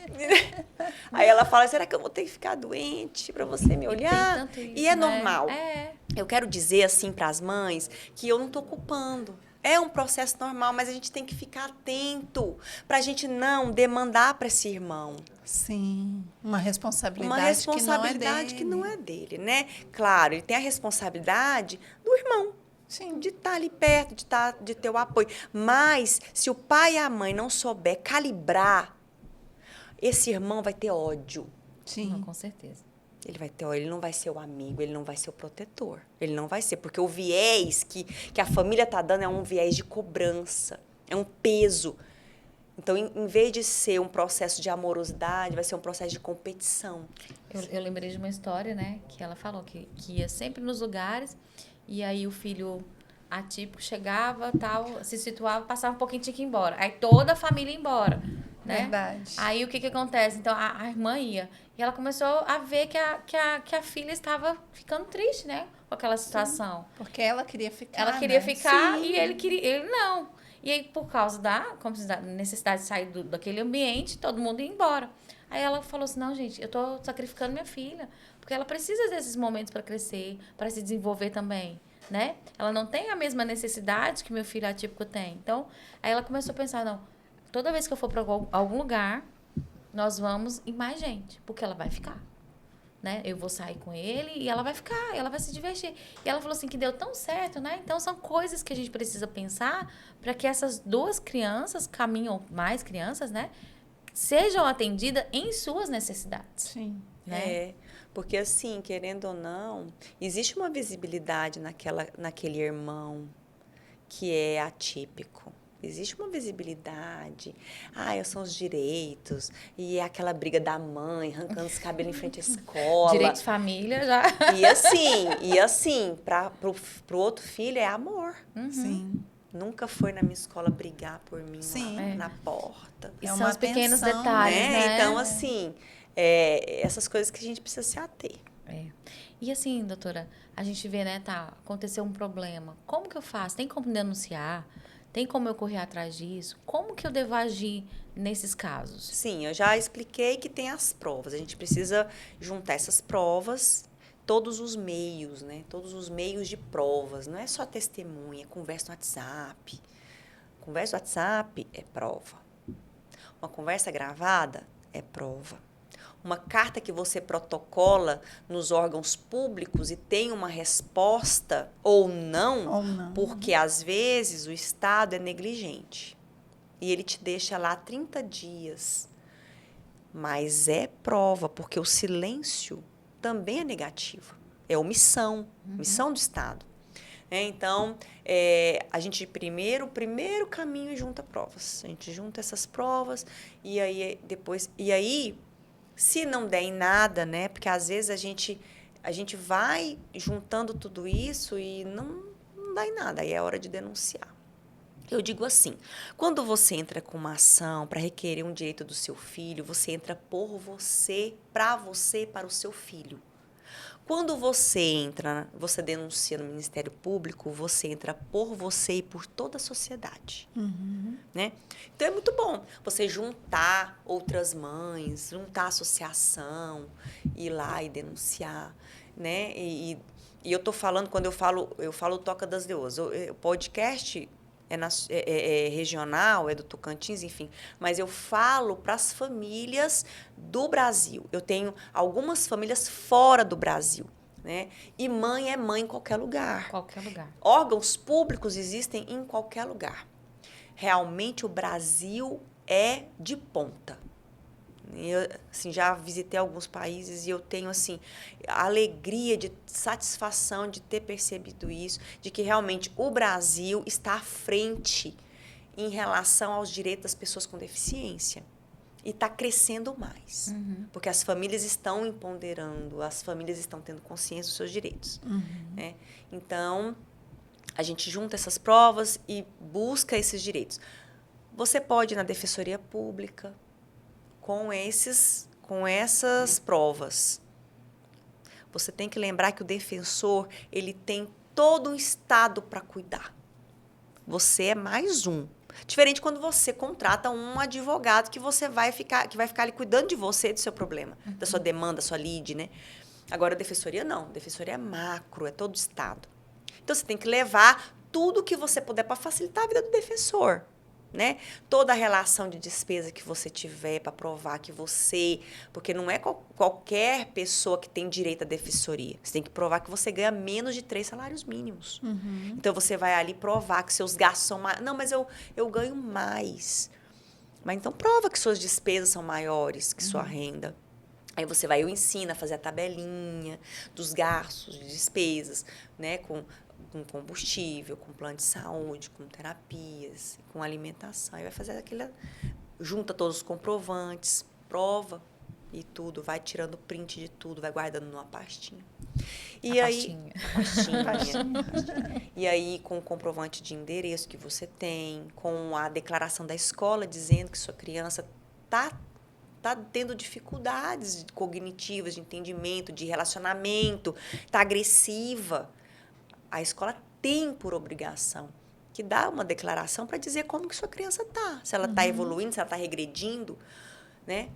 Aí ela fala, será que eu vou ter que ficar doente para você me olhar? Tanto isso, E é né? normal. É. Eu quero dizer assim para as mães que eu não estou culpando. É um processo normal, mas a gente tem que ficar atento para a gente não demandar para esse irmão. Sim, uma responsabilidade, Que não é dele, né? Claro, ele tem a responsabilidade do irmão. Sim. De estar ali perto, de ter o apoio. Mas, se o pai e a mãe não souber calibrar, esse irmão vai ter ódio. Sim. Não, com certeza. Ele vai ter ódio, ele não vai ser o amigo, ele não vai ser o protetor. Ele não vai ser, porque o viés que a família está dando é um viés de cobrança, é um peso. Então, em vez de ser um processo de amorosidade, vai ser um processo de competição. Eu lembrei de uma história, né? Que ela falou que ia sempre nos lugares e aí o filho atípico chegava, tal, se situava, passava um pouquinho e tinha que ir embora. Aí toda a família ia embora, né? Verdade. Aí o que acontece? Então a irmã ia e ela começou a ver que a filha estava ficando triste, né? Com aquela situação. Porque ela queria ficar. Ela queria ficar Sim. e ele não. E aí, por causa da necessidade de sair daquele ambiente, todo mundo ia embora. Aí ela falou assim, não, gente, eu tô sacrificando minha filha, porque ela precisa desses momentos para crescer, para se desenvolver também, né? Ela não tem a mesma necessidade que meu filho atípico tem. Então, aí ela começou a pensar, não, toda vez que eu for para algum lugar, nós vamos em mais gente, porque ela vai ficar. Né? Eu vou sair com ele e ela vai ficar, ela vai se divertir. E ela falou assim que deu tão certo, né? Então são coisas que a gente precisa pensar para que essas duas crianças, caminham mais crianças, né? Sejam atendidas em suas necessidades. Sim. Né? Porque assim, querendo ou não, existe uma visibilidade naquele irmão que é atípico. Existe uma visibilidade. São os direitos. E é aquela briga da mãe, arrancando os cabelos em frente à escola. Direito de família já. E assim, pro outro filho é amor. Uhum. Sim. Nunca foi na minha escola brigar por mim Sim. na porta. E são os pequenos detalhes, né? Então, assim, essas coisas que a gente precisa se ater. E assim, doutora, a gente vê, né, aconteceu um problema. Como que eu faço? Tem como denunciar? Tem como eu correr atrás disso? Como que eu devo agir nesses casos? Sim, eu já expliquei que tem as provas. A gente precisa juntar essas provas, todos os meios, né? Todos os meios de provas. Não é só testemunha, conversa no WhatsApp. Conversa no WhatsApp é prova. Uma conversa gravada é prova. Uma carta que você protocola nos órgãos públicos e tem uma resposta ou não, porque às vezes o Estado é negligente e ele te deixa lá 30 dias. Mas é prova, porque o silêncio também é negativo. É omissão, omissão do Estado. Então, a gente o primeiro caminho é junta provas. A gente junta essas provas e aí depois... Se não der em nada, né? Porque às vezes a gente vai juntando tudo isso e não dá em nada. Aí é hora de denunciar. Eu digo assim, quando você entra com uma ação para requerer um direito do seu filho, você entra por você, para o seu filho. Quando você denuncia no Ministério Público, você entra por você e por toda a sociedade. Uhum. Né? Então, é muito bom você juntar outras mães, juntar a associação, ir lá e denunciar. Né? E eu estou falando, quando eu falo Toca das Leoas. O podcast é regional, é do Tocantins, enfim. Mas eu falo para as famílias do Brasil. Eu tenho algumas famílias fora do Brasil. Né? E mãe é mãe em qualquer lugar. Qualquer lugar. Órgãos públicos existem em qualquer lugar. Realmente, o Brasil é de ponta. Eu, assim, já visitei alguns países e eu tenho assim, a alegria, de satisfação de ter percebido isso, de que realmente o Brasil está à frente em relação aos direitos das pessoas com deficiência. E está crescendo mais. Uhum. Porque as famílias estão empoderando, as famílias estão tendo consciência dos seus direitos. Uhum. Né? Então, a gente junta essas provas e busca esses direitos. Você pode ir na Defensoria Pública com essas provas. Você tem que lembrar que o defensor ele tem todo um Estado para cuidar. Você é mais um. Diferente quando você contrata um advogado que vai ficar ali cuidando de você, do seu problema, da sua demanda, da sua lead, né? Agora, a defensoria não. A defensoria é macro, é todo o Estado. Então, você tem que levar tudo que você puder para facilitar a vida do defensor, né? Toda a relação de despesa que você tiver para provar que você... Porque não é qualquer pessoa que tem direito à defensoria. Você tem que provar que você ganha menos de 3 salários mínimos. Então, você vai ali provar que seus gastos são mais... Não, mas eu ganho mais. Mas então, prova que suas despesas são maiores que sua renda. Aí você vai, eu ensino a fazer a tabelinha dos gastos, de despesas, né? Com combustível, com plano de saúde, com terapias, com alimentação. Aí vai fazer aquela... Junta todos os comprovantes, prova e tudo, vai tirando print de tudo, vai guardando numa pastinha. E aí, pastinha. E aí, com o comprovante de endereço que você tem, com a declaração da escola dizendo que sua criança está tendo dificuldades cognitivas, de entendimento, de relacionamento, está agressiva. A escola tem por obrigação que dar uma declaração para dizer como que sua criança está. Se ela está evoluindo, se ela está regredindo, né?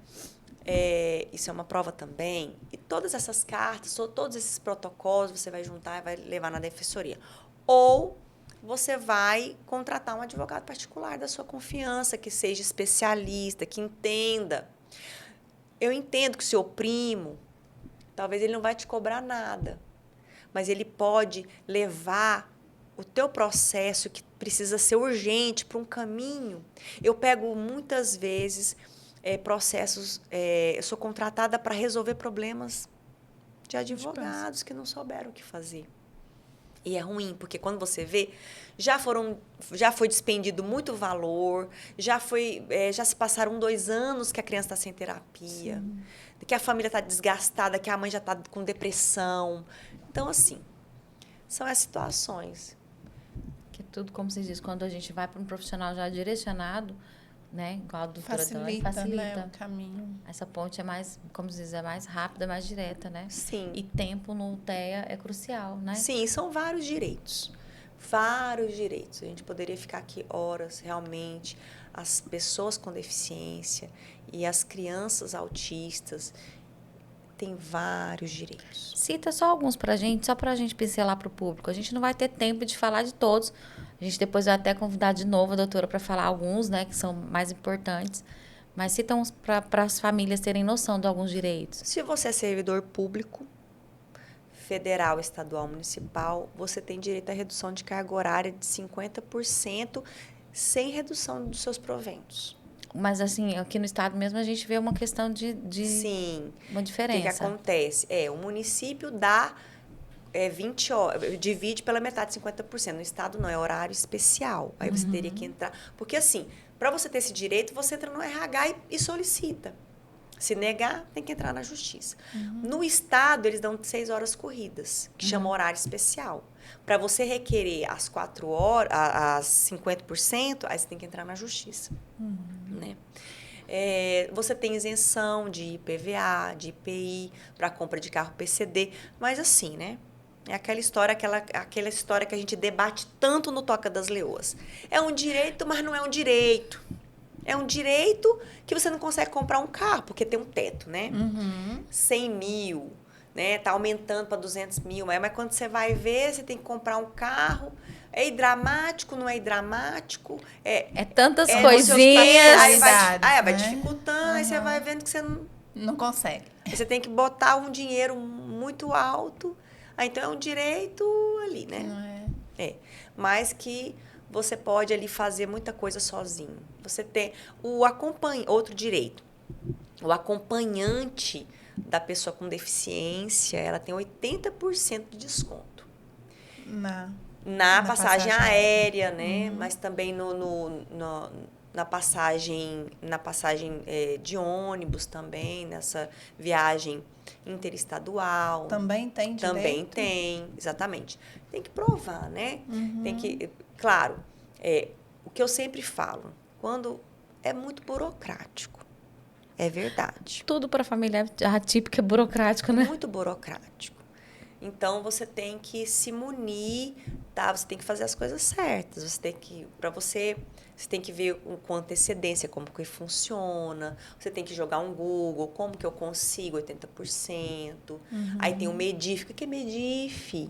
Isso é uma prova também. E todas essas cartas, todos esses protocolos, você vai juntar e vai levar na defensoria. Ou você vai contratar um advogado particular da sua confiança, que seja especialista, que entenda. Eu entendo que o seu primo, talvez ele não vai te cobrar nada, mas ele pode levar o teu processo, que precisa ser urgente, para um caminho. Eu pego muitas vezes processos, eu sou contratada para resolver problemas de advogados que não souberam o que fazer. E é ruim, porque quando você vê, já foi despendido muito valor, já se passaram 2 anos que a criança está sem terapia, que a família está desgastada, que a mãe já está com depressão. Então, assim, são as situações. Que tudo, como se diz, quando a gente vai para um profissional já direcionado, né? Igual a doutora Dani, facilita, né, o caminho. Essa ponte é mais, como se diz, é mais rápida, mais direta, né? Sim. E tempo no TEA é crucial, né? Sim, são vários direitos. Vários direitos. A gente poderia ficar aqui horas, realmente. As pessoas com deficiência e as crianças autistas têm vários direitos. Cita só alguns pra gente, só pra gente pincelar pro público. A gente não vai ter tempo de falar de todos. A gente depois vai até convidar de novo a doutora para falar alguns, né, que são mais importantes. Mas cita uns para as famílias terem noção de alguns direitos. Se você é servidor público, federal, estadual, municipal, você tem direito à redução de carga horária de 50% sem redução dos seus proventos. Mas, assim, aqui no estado mesmo a gente vê uma questão de Sim. Uma diferença. O que acontece? O município dá 20 horas, divide pela metade, 50%. No estado não, é horário especial. Aí você teria que entrar... Porque, assim, para você ter esse direito, você entra no RH e solicita. Se negar, tem que entrar na justiça. No estado, eles dão 6 horas corridas, que chama horário especial. Para você requerer as 4 horas, as 50%, aí você tem que entrar na justiça. Né? Você tem isenção de IPVA, de IPI, para compra de carro PCD. Mas assim, né? É aquela história que a gente debate tanto no Toca das Leoas. É um direito, mas não é um direito. É um direito que você não consegue comprar um carro, porque tem um teto, né? 100 mil, né? Tá aumentando para 200 mil. Mas quando você vai ver, você tem que comprar um carro. É dramático, não é dramático? Tantas coisinhas. Aí vai dificultando, aí você vai vendo que você não consegue. Aí você tem que botar um dinheiro muito alto. Aí, então, é um direito ali, né? Não é? Mas que você pode ali fazer muita coisa sozinho. Você tem outro direito. O acompanhante da pessoa com deficiência, ela tem 80% de desconto. Na passagem aérea, né? Mas também na passagem de ônibus também, nessa viagem interestadual. Também tem direito? Também tem, exatamente. Tem que provar, né? Tem que... Claro, o que eu sempre falo, quando é muito burocrático, é verdade. Tudo para a família atípica é burocrático, né? Muito burocrático. Então, você tem que se munir, tá? Você tem que fazer as coisas certas. Você tem que, você tem que ver com antecedência como que funciona. Você tem que jogar um Google, como que eu consigo 80%. Aí tem o Medif. O que é Medif?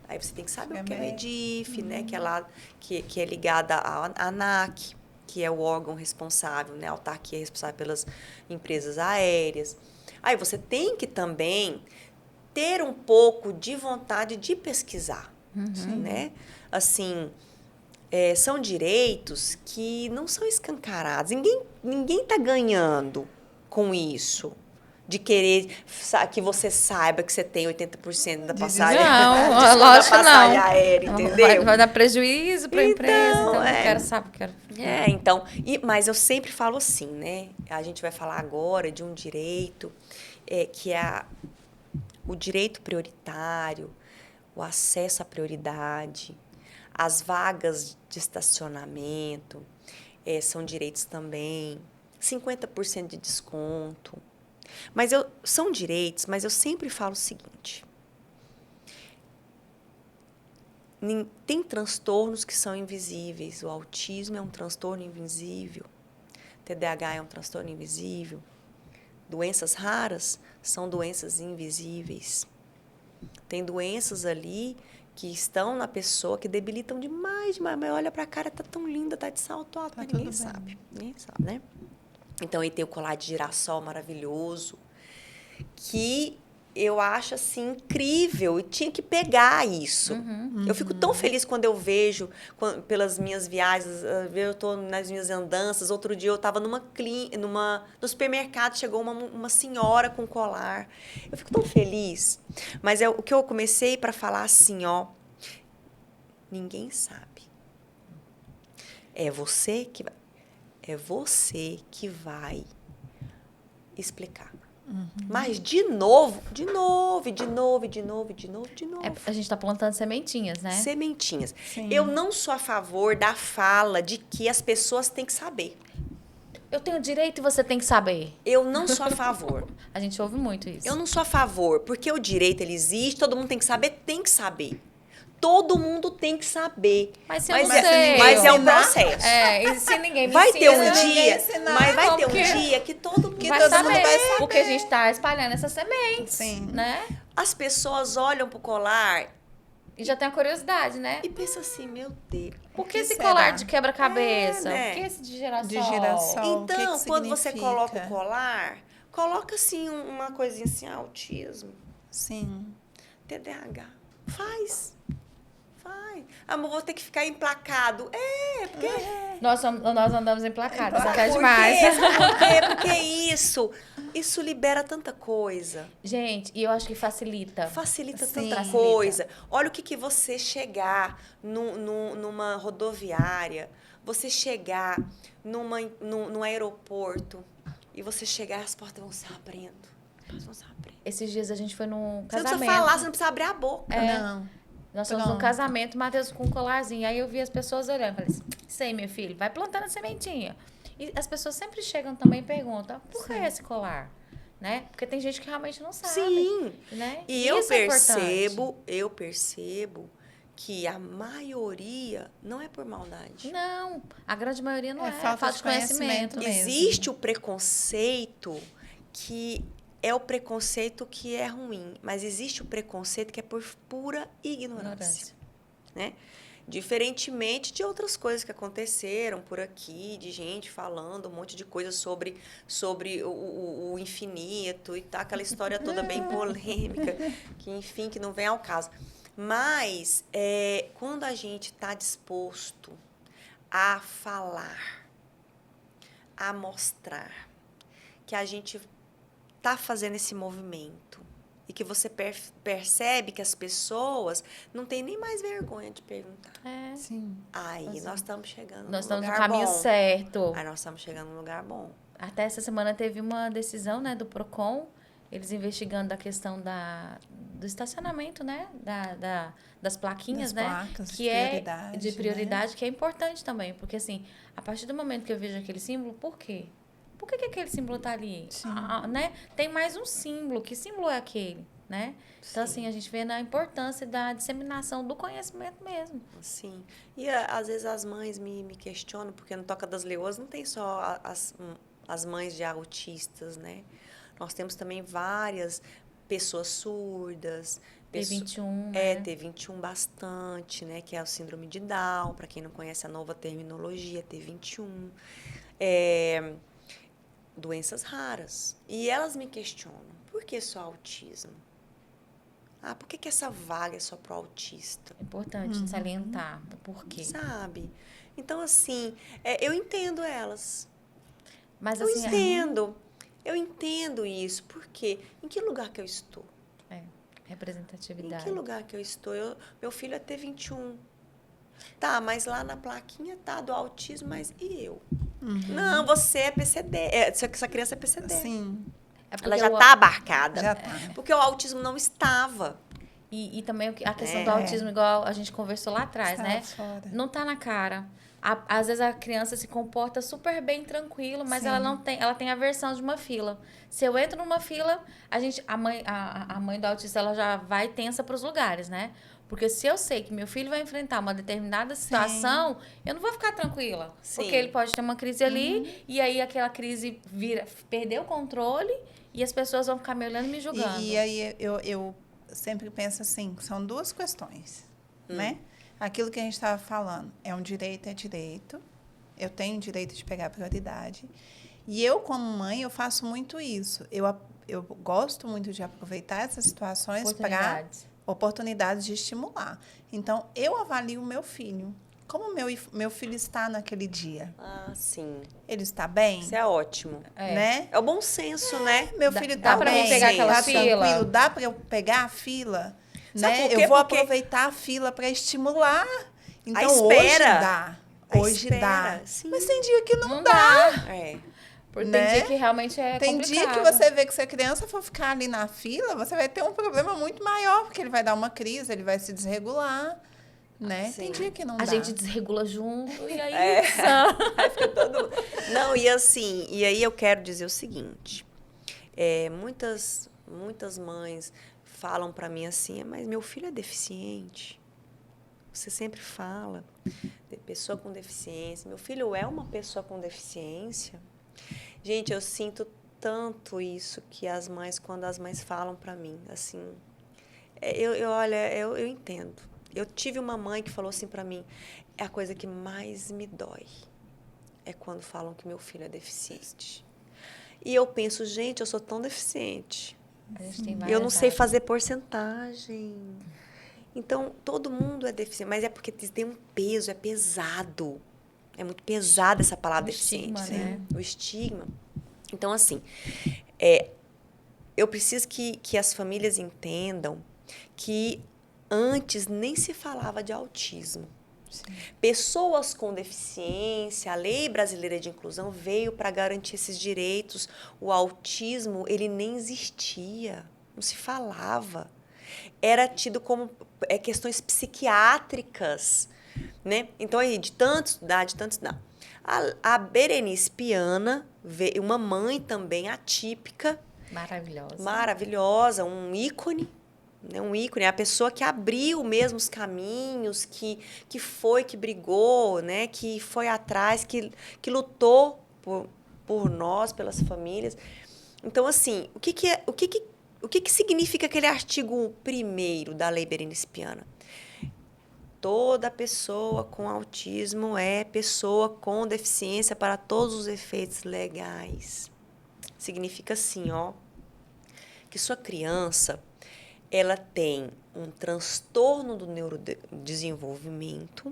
Aí você tem que saber o que é Medif, né? Que é lá, que é ligada à ANAC, que é o órgão responsável, né? A autarquia responsável pelas empresas aéreas. Aí você tem que também ter um pouco de vontade de pesquisar, né? Assim, são direitos que não são escancarados. Ninguém está ganhando com isso. De querer que você saiba que você tem 80% da passagem. Não, lógico passagem não. aérea, entendeu? Vai dar prejuízo para a empresa, então eu quero saber. Então, mas eu sempre falo assim, né? A gente vai falar agora de um direito que é o direito prioritário, o acesso à prioridade, as vagas de estacionamento, são direitos também, 50% de desconto. São direitos, mas eu sempre falo o seguinte: tem transtornos que são invisíveis. O autismo é um transtorno invisível. TDAH é um transtorno invisível. Doenças raras são doenças invisíveis. Tem doenças ali que estão na pessoa que debilitam demais. Mas olha pra cara, tá tão linda, tá de salto alto, mas ninguém sabe. Ninguém sabe, né? Então, aí tem o colar de girassol maravilhoso, que eu acho, assim, incrível. E tinha que pegar isso. Eu fico tão feliz quando eu vejo, pelas minhas viagens, eu estou nas minhas andanças. Outro dia eu estava no supermercado, chegou uma senhora com colar. Eu fico tão feliz. Mas o que eu comecei para falar assim, ó, ninguém sabe. É você que vai explicar. Mas de novo. A gente está plantando sementinhas, né? Sementinhas. Sim. Eu não sou a favor da fala de que as pessoas têm que saber. Eu tenho direito e você tem que saber. Eu não sou a favor. A gente ouve muito isso. Eu não sou a favor, porque o direito, ele existe, todo mundo tem que saber, Todo mundo tem que saber. Mas se eu não sei. Mas é um processo. E se ninguém me vai ensina, ter um dia, mas vai ter um dia que todo mundo vai saber. Porque a gente está espalhando essas sementes, né? As pessoas olham pro colar e já tem a curiosidade, né? E pensa assim, meu Deus. Por que esse colar de quebra-cabeça? Né? Por que esse de girassol? Então, quando você coloca o colar, coloca assim uma coisinha assim, autismo. Sim. TDAH. Faz. Amor, vou ter que ficar emplacado. Porque... Nós andamos emplacados, até demais. Porque isso libera tanta coisa. Gente, e eu acho que facilita. Facilita tanta coisa. Olha o que você chegar numa rodoviária, você chegar num aeroporto, e você chegar, as portas vão se abrindo. Esses dias a gente foi num casamento. Você não precisa falar, você não precisa abrir a boca. Não. Nós fomos num casamento, Matheus com um colarzinho. Aí eu vi as pessoas olhando. Falei assim, isso aí, meu filho, vai plantando a sementinha. E as pessoas sempre chegam também e perguntam, por que esse colar? Né? Porque tem gente que realmente não sabe. Sim. Né? E eu percebo que a maioria não é por maldade. Não, a grande maioria não é falta de conhecimento mesmo. Existe o preconceito que... É o preconceito que é ruim, mas existe o preconceito que é por pura ignorância. Né? Diferentemente de outras coisas que aconteceram por aqui, de gente falando um monte de coisa sobre o infinito e tá, aquela história toda bem polêmica, que enfim, que não vem ao caso. Mas quando a gente está disposto a falar, a mostrar que a gente está fazendo esse movimento e que você percebe que as pessoas não têm nem mais vergonha de perguntar. Sim. Aí nós estamos chegando nós num estamos no lugar caminho bom. certo. Aí nós estamos chegando num lugar bom. Até essa semana teve uma decisão, né, do Procon, eles investigando a questão do estacionamento, né, das plaquinhas, das né, placas, que de prioridade, né? que é importante também, porque assim, a partir do momento que eu vejo aquele símbolo, por quê? Por que aquele símbolo está ali? Né? Tem mais um símbolo. Que símbolo é aquele? né? Então, Sim. assim, a gente vê na importância da disseminação do conhecimento mesmo. Sim. E às vezes as mães me questionam, porque no Toca das Leoas não tem só as mães de autistas, né? Nós temos também várias pessoas surdas. T21, né? T21 bastante, né? Que é o síndrome de Down, para quem não conhece a nova terminologia, T21. Doenças raras. E elas me questionam, por que só autismo? Por que essa vaga é só para o autista? É importante salientar o porquê. Sabe? Então, assim, eu entendo elas. Mas, Eu assim, entendo. Eu entendo isso. Por quê? Em que lugar que eu estou? Em representatividade. que lugar que eu estou? Meu filho é T21. Tá, mas lá na plaquinha tá do autismo, mas e eu? Não, você é PCD. Essa criança é PCD. Sim. Ela já está abarcada. Já tá. Porque o autismo não estava. E também a questão do autismo, igual a gente conversou lá atrás, Está né? fora. Não tá na cara. Às vezes a criança se comporta super bem, tranquilo, mas Sim. ela tem aversão de uma fila. Se eu entro numa fila, a mãe do autista ela já vai tensa para os lugares, né? Porque se eu sei que meu filho vai enfrentar uma determinada situação, eu não vou ficar tranquila. Sim. Porque ele pode ter uma crise ali, e aí aquela crise perder o controle, e as pessoas vão ficar me olhando e me julgando. E aí eu sempre penso assim, são duas questões, né? Aquilo que a gente estava falando, é direito, eu tenho o direito de pegar prioridade. E eu, como mãe, eu faço muito isso. Eu gosto muito de aproveitar essas situações para oportunidades de estimular. Então, eu avalio o meu filho. Como meu filho está naquele dia? Sim. Ele está bem? Isso é ótimo. Né? É o bom senso, né? Meu filho está pra bem? eu pegar aquela tá fila? tranquilo? Dá para eu pegar a fila? Sabe Né? por quê? Eu vou Porque aproveitar a fila para estimular. Então, A espera. hoje dá. Hoje dá. Sim. Mas tem dia que não Não dá. dá. Porque Né? tem dia que realmente é Tem complicado. dia que você vê que se a criança for ficar ali na fila, você vai ter um problema muito maior, porque ele vai dar uma crise, ele vai se desregular, né? Sim. Tem dia que não A dá. gente desregula junto e aí... Aí fica todo... Não, e assim, e aí eu quero dizer o seguinte, muitas mães falam para mim assim, mas meu filho é deficiente. Você sempre fala de pessoa com deficiência. Meu filho é uma pessoa com deficiência. Gente, eu sinto tanto isso que quando as mães falam para mim, assim, eu entendo. Eu tive uma mãe que falou assim para mim, é a coisa que mais me dói, é quando falam que meu filho é deficiente. E eu penso, gente, eu sou tão deficiente. Eu não sei fazer porcentagem. Então, todo mundo é deficiente, mas é porque tem um peso, é pesado. É muito pesada essa palavra deficiente. Estigma, né? O estigma. Então, assim, eu preciso que as famílias entendam que antes nem se falava de autismo. Sim. Pessoas com deficiência, a Lei Brasileira de Inclusão veio para garantir esses direitos. O autismo, ele nem existia, não se falava. Era tido como questões psiquiátricas, né? Então, aí, de tanto estudar. A Berenice Piana, uma mãe também atípica. Maravilhosa, um ícone. Né? Um ícone, é a pessoa que abriu mesmo os caminhos, que brigou, né? Que foi atrás, que lutou por nós, pelas famílias. Então, assim, o que significa aquele artigo 1º da Lei Berenice Piana? Toda pessoa com autismo é pessoa com deficiência para todos os efeitos legais. Significa assim, que sua criança, ela tem um transtorno do neurodesenvolvimento,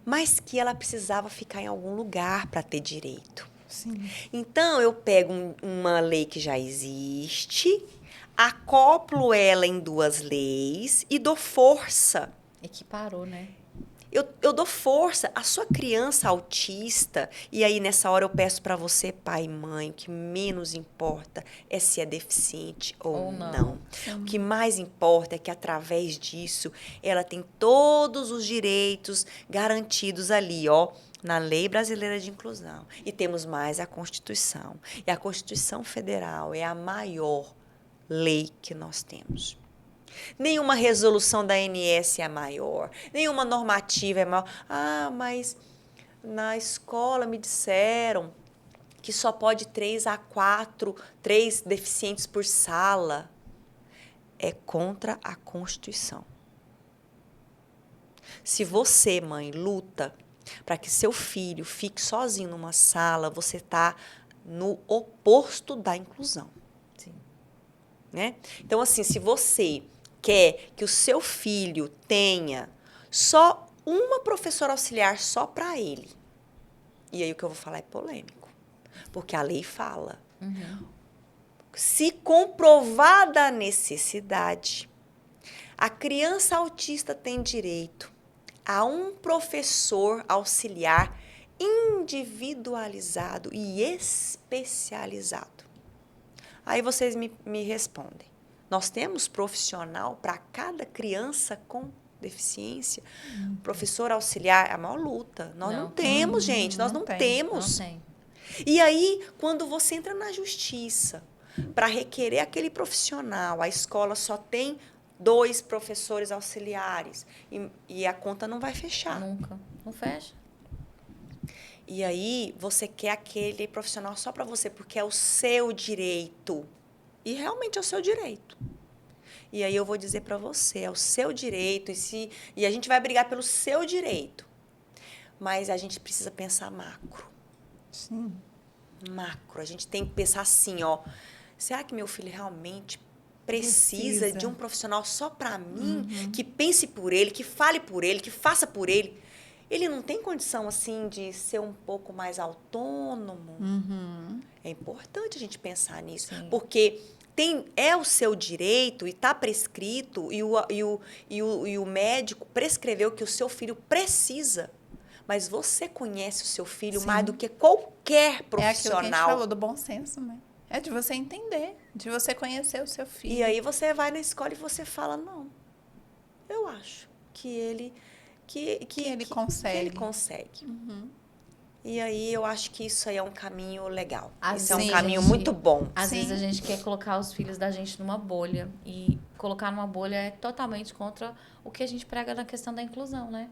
mas que ela precisava ficar em algum lugar para ter direito. Sim. Então, eu pego uma lei que já existe, acoplo ela em 2 leis e dou força. Equiparou, né? Eu dou força à sua criança autista, e aí nessa hora eu peço para você, pai e mãe, o que menos importa é se é deficiente ou não. O que mais importa é que através disso ela tem todos os direitos garantidos ali, na Lei Brasileira de Inclusão. E temos mais a Constituição. E a Constituição Federal é a maior lei que nós temos. Nenhuma resolução da ANS é maior, nenhuma normativa é maior. Ah, mas na escola me disseram que só pode 3 a 4, 3 deficientes por sala. É contra a Constituição. Se você, mãe, luta para que seu filho fique sozinho numa sala, você está no oposto da inclusão. Sim. Né? Então, assim, se você quer que o seu filho tenha só uma professora auxiliar só para ele, e aí o que eu vou falar é polêmico, porque a lei fala. Se comprovada a necessidade, a criança autista tem direito a um professor auxiliar individualizado e especializado. Aí vocês me respondem. Nós temos profissional para cada criança com deficiência? Professor auxiliar é a maior luta. Nós não temos, gente. Nós não temos. Não tem. E aí, quando você entra na justiça para requerer aquele profissional, a escola só tem 2 professores auxiliares e a conta não vai fechar. Nunca. Não fecha. E aí, você quer aquele profissional só para você, porque é o seu direito. E realmente é o seu direito. E aí eu vou dizer para você, é o seu direito, e a gente vai brigar pelo seu direito. Mas a gente precisa pensar macro. Sim. Macro. A gente tem que pensar assim, ó. Será que meu filho realmente precisa de um profissional só para mim, que pense por ele, que fale por ele, que faça por ele? Ele não tem condição, assim, de ser um pouco mais autônomo? É importante a gente pensar nisso. Sim. Porque é o seu direito e está prescrito, e o médico prescreveu que o seu filho precisa. Mas você conhece o seu filho mais do que qualquer profissional. É aquilo que a gente falou do bom senso, né? É de você entender, de você conhecer o seu filho. E aí você vai na escola e você fala, não, eu acho que ele... Que ele consegue. E aí eu acho que isso aí é um caminho legal. Isso é um caminho muito bom. Às vezes a gente quer colocar os filhos da gente numa bolha. E colocar numa bolha é totalmente contra o que a gente prega na questão da inclusão, né?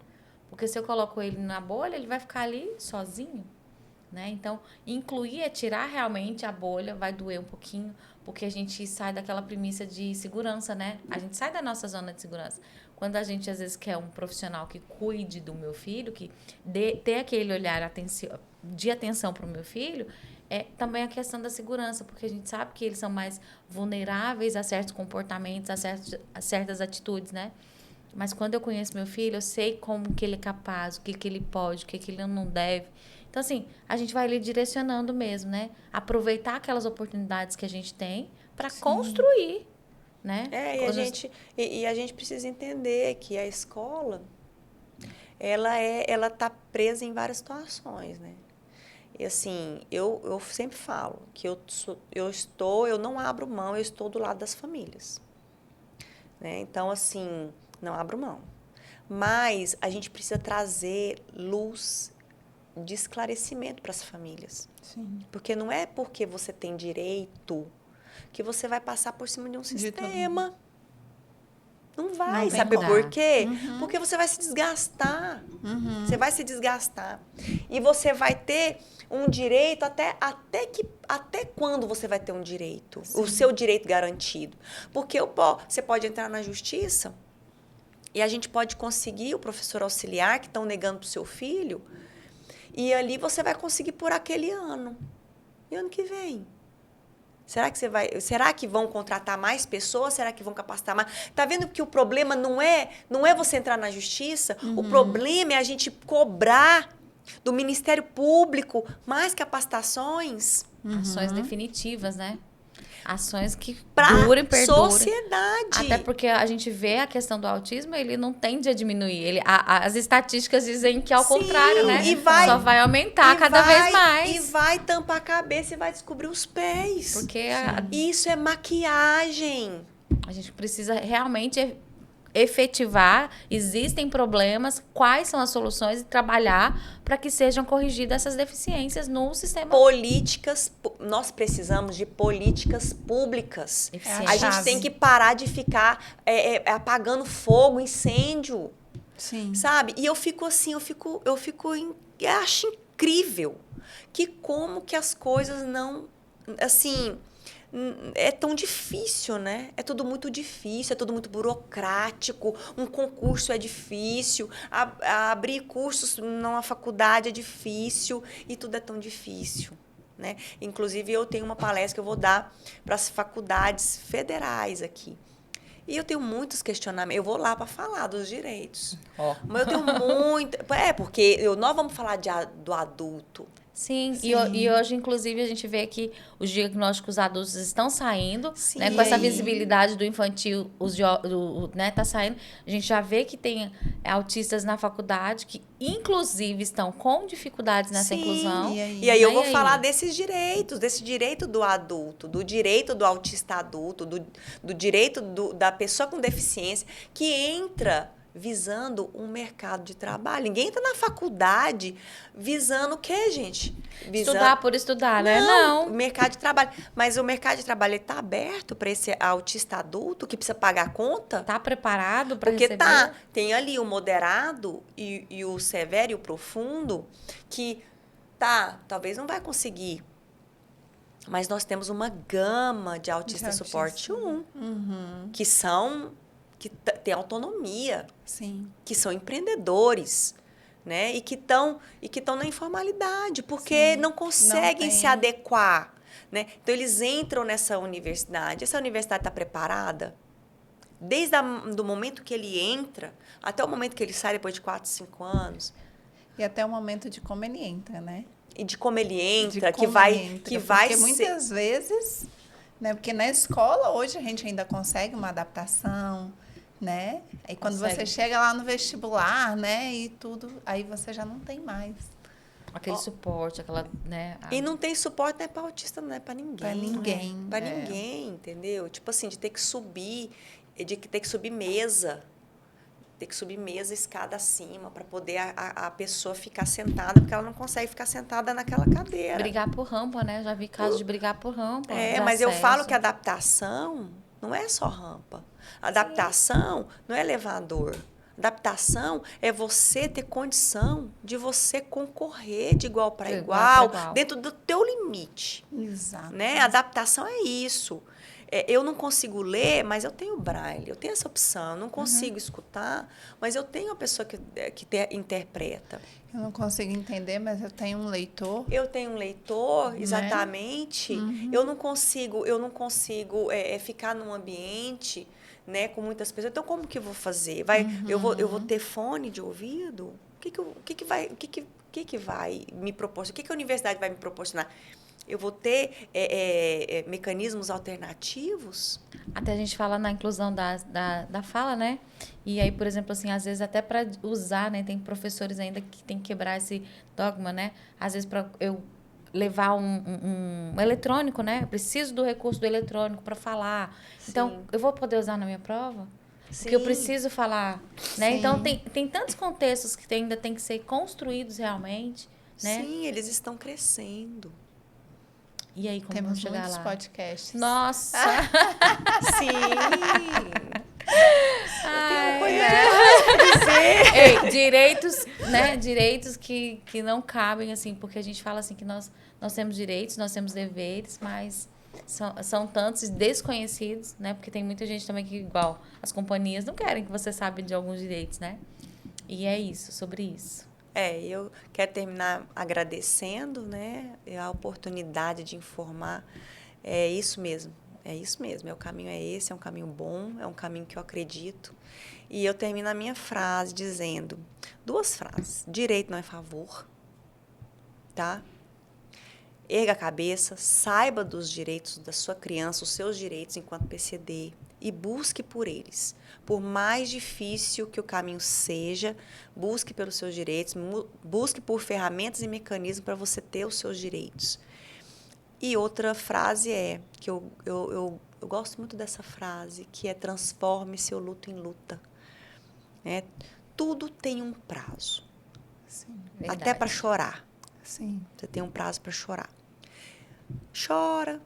Porque se eu coloco ele na bolha, ele vai ficar ali sozinho, né? Então, incluir é tirar realmente a bolha, vai doer um pouquinho, porque a gente sai daquela premissa de segurança, né? A gente sai da nossa zona de segurança. Quando a gente, às vezes, quer um profissional que cuide do meu filho, que dê aquele olhar de atenção para o meu filho, é também a questão da segurança, porque a gente sabe que eles são mais vulneráveis a certos comportamentos, a certas atitudes, né? Mas quando eu conheço meu filho, eu sei como que ele é capaz, o que ele pode, o que ele não deve. Então, assim, a gente vai ali direcionando mesmo, né? Aproveitar aquelas oportunidades que a gente tem para construir, né? E a gente precisa entender que a escola, ela tá presa em várias situações, né? E assim, eu sempre falo que eu não abro mão, eu estou do lado das famílias, né? Então, assim, não abro mão. Mas a gente precisa trazer luz de esclarecimento para as famílias. Sim. Porque não é porque você tem direito que você vai passar por cima de um sistema. Não vai, sabe por quê? Porque você vai se desgastar. Você vai se desgastar. E você vai ter um direito até quando você vai ter um direito? Sim. O seu direito garantido. Porque você pode entrar na justiça e a gente pode conseguir o professor auxiliar que estão negando para o seu filho, e ali você vai conseguir por aquele ano. E ano que vem? Será que vão contratar mais pessoas? Será que vão capacitar mais? Tá vendo que o problema não é você entrar na justiça? O problema é a gente cobrar do Ministério Público mais capacitações. Ações definitivas, né? Ações que durem, perdurem. Sociedade. Até porque a gente vê a questão do autismo, ele não tende a diminuir. As estatísticas dizem que, ao contrário, né? Só vai aumentar cada vez mais. E vai tampar a cabeça e vai descobrir os pés. Porque isso é maquiagem. A gente precisa realmente efetivar, existem problemas, quais são as soluções e trabalhar para que sejam corrigidas essas deficiências no sistema. Nós precisamos de políticas públicas. Eficiente. A gente tem que parar de ficar apagando fogo, incêndio. Sim. Sabe? E eu fico assim, eu acho incrível que como que as coisas não, assim, é tão difícil, né? É tudo muito difícil, é tudo muito burocrático, um concurso é difícil, abrir cursos numa faculdade é difícil e tudo é tão difícil, né? Inclusive, eu tenho uma palestra que eu vou dar para as faculdades federais aqui. E eu tenho muitos questionamentos. Eu vou lá para falar dos direitos. Mas eu tenho muito... porque nós vamos falar do adulto. Sim. E hoje, inclusive, a gente vê que os diagnósticos adultos estão saindo, Sim, né? Com essa visibilidade do infantil, né, tá saindo. A gente já vê que tem autistas na faculdade que, inclusive, estão com dificuldades nessa inclusão. E aí eu vou falar desses direitos, desse direito do adulto, do direito do autista adulto, do direito da pessoa com deficiência, que entra visando um mercado de trabalho. Ninguém entra na faculdade visando o quê, gente? Estudar por estudar, né? Não. O mercado de trabalho. Mas o mercado de trabalho está aberto para esse autista adulto que precisa pagar a conta? Está preparado para receber? Porque tem ali o moderado e o severo e o profundo que talvez não vai conseguir. Mas nós temos uma gama de autista suporte 1, que têm autonomia, Sim. que são empreendedores, né? E que estão na informalidade, porque não conseguem se adequar, né? Então, eles entram nessa universidade. Essa universidade está preparada? Desde do momento que ele entra até o momento que ele sai, depois de 4, 5 anos. E até o momento de como ele entra, né? E de como ele entra, porque muitas vezes, né? Porque na escola, hoje, a gente ainda consegue uma adaptação, né? Aí quando você chega lá no vestibular, né, e tudo, aí você já não tem mais aquele suporte, aquela, né? E não tem suporte, não é para autista, não é para ninguém. Para ninguém. Para ninguém, entendeu? Tipo assim, de ter que subir mesa. Ter que subir mesa, escada acima, para poder a pessoa ficar sentada, porque ela não consegue ficar sentada naquela cadeira. Brigar por rampa, né? Já vi casos de brigar por rampa. Mas eu falo que a adaptação não é só rampa. Adaptação não é elevador. Adaptação é você ter condição de você concorrer de igual para igual, dentro do teu limite. Exato. Né? Adaptação é isso. Eu não consigo ler, mas eu tenho braille, eu tenho essa opção. Eu não consigo escutar, mas eu tenho a pessoa que interpreta. Eu não consigo entender, mas eu tenho um leitor. Eu tenho um leitor, exatamente. Eu não consigo ficar num ambiente, né, com muitas pessoas. Então, como que eu vou fazer? Eu vou ter fone de ouvido? O que vai me proporcionar? O que a universidade vai me proporcionar? Eu vou ter mecanismos alternativos? Até a gente fala na inclusão da fala, né? E aí, por exemplo, assim, às vezes até para usar, né? Tem professores ainda que tem que quebrar esse dogma, né? Às vezes para eu levar um eletrônico, né? Eu preciso do recurso do eletrônico para falar. Sim. Então, eu vou poder usar na minha prova? Sim. Porque eu preciso falar, né? Sim. Então, tem tantos contextos que ainda tem que ser construídos realmente, né? Sim, eles estão crescendo. E aí, como temos vamos chegar muitos lá? podcasts. Nossa! Sim! Eu tenho coisa dizer. Ei, direitos, né? Direitos que não cabem, assim, porque a gente fala assim que nós temos direitos, nós temos deveres, mas são tantos desconhecidos, né? Porque tem muita gente também que, igual, as companhias não querem que você saiba de alguns direitos, né? E é isso, sobre isso. Eu quero terminar agradecendo, né, a oportunidade de informar. É isso mesmo. O caminho é esse, é um caminho bom, é um caminho que eu acredito. E eu termino a minha frase dizendo 2 frases. Direito não é favor, tá? Erga a cabeça, saiba dos direitos da sua criança, os seus direitos enquanto PCD, e busque por eles. Por mais difícil que o caminho seja, busque pelos seus direitos, busque por ferramentas e mecanismos para você ter os seus direitos. E outra frase que eu gosto muito dessa frase, que é transforme seu luto em luta. né? Tudo tem um prazo. Sim. Verdade. Até para chorar. Sim. Você tem um prazo para chorar. Chora,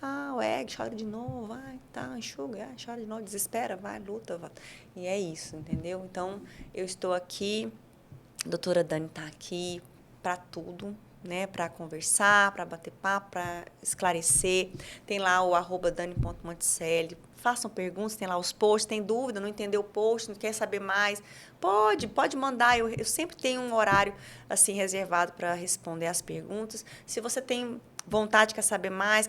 tá, chora de novo, vai, tá, enxuga, chora de novo, desespera, vai, luta, vai. E é isso, entendeu? Então, eu estou aqui, a doutora Dani está aqui para tudo, né? Para conversar, para bater papo, para esclarecer. Tem lá o @dani.monticelli. Façam perguntas, tem lá os posts, tem dúvida, não entendeu o post, não quer saber mais. Pode mandar. Eu sempre tenho um horário assim reservado para responder as perguntas. Se você tem vontade, quer saber mais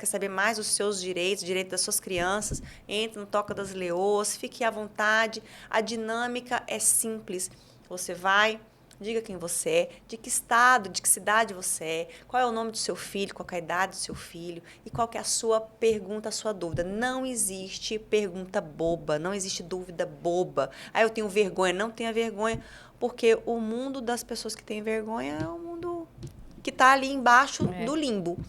dos seus direitos, direitos das suas crianças, entre no Toca das Leoas, fique à vontade. A dinâmica é simples. Você vai, diga quem você é, de que estado, de que cidade você é, qual é o nome do seu filho, qual é a idade do seu filho e qual que é a sua pergunta, a sua dúvida. Não existe pergunta boba, não existe dúvida boba. Eu tenho vergonha, não tenha vergonha, porque o mundo das pessoas que têm vergonha é o mundo que está ali embaixo do limbo.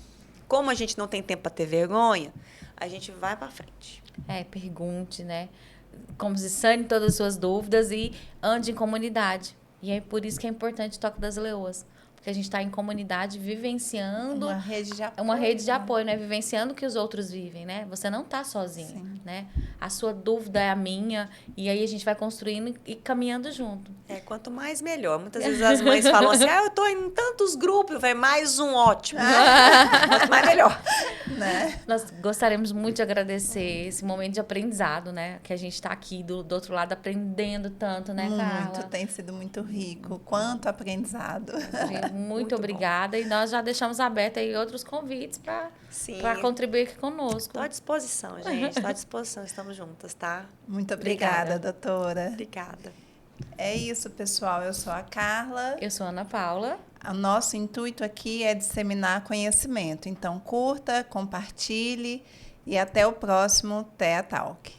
Como a gente não tem tempo para ter vergonha, a gente vai para frente. Pergunte, né? Como se sane todas as suas dúvidas e ande em comunidade. E é por isso que é importante o Toca das Leoas. Porque a gente está em comunidade vivenciando Uma rede de apoio. uma rede de apoio, né? Vivenciando o que os outros vivem, né? Você não está sozinho, Sim. né? A sua dúvida é a minha. E aí a gente vai construindo e caminhando junto. Quanto mais, melhor. Muitas vezes as mães falam assim, eu estou em tantos grupos, vai mais um ótimo. Quanto mais, melhor. Né? Nós gostaríamos muito de agradecer esse momento de aprendizado, né? Que a gente está aqui do outro lado aprendendo tanto, né, Carla? Muito, tem sido muito rico. Quanto aprendizado. Muito obrigada. E nós já deixamos aberto aí outros convites para contribuir aqui conosco. Estou à disposição, gente. Estou à disposição. Estamos juntas, tá? Muito obrigada, doutora. Obrigada. É isso, pessoal. Eu sou a Carla. Eu sou a Ana Paula. O nosso intuito aqui é disseminar conhecimento. Então, curta, compartilhe e até o próximo TEA Talk.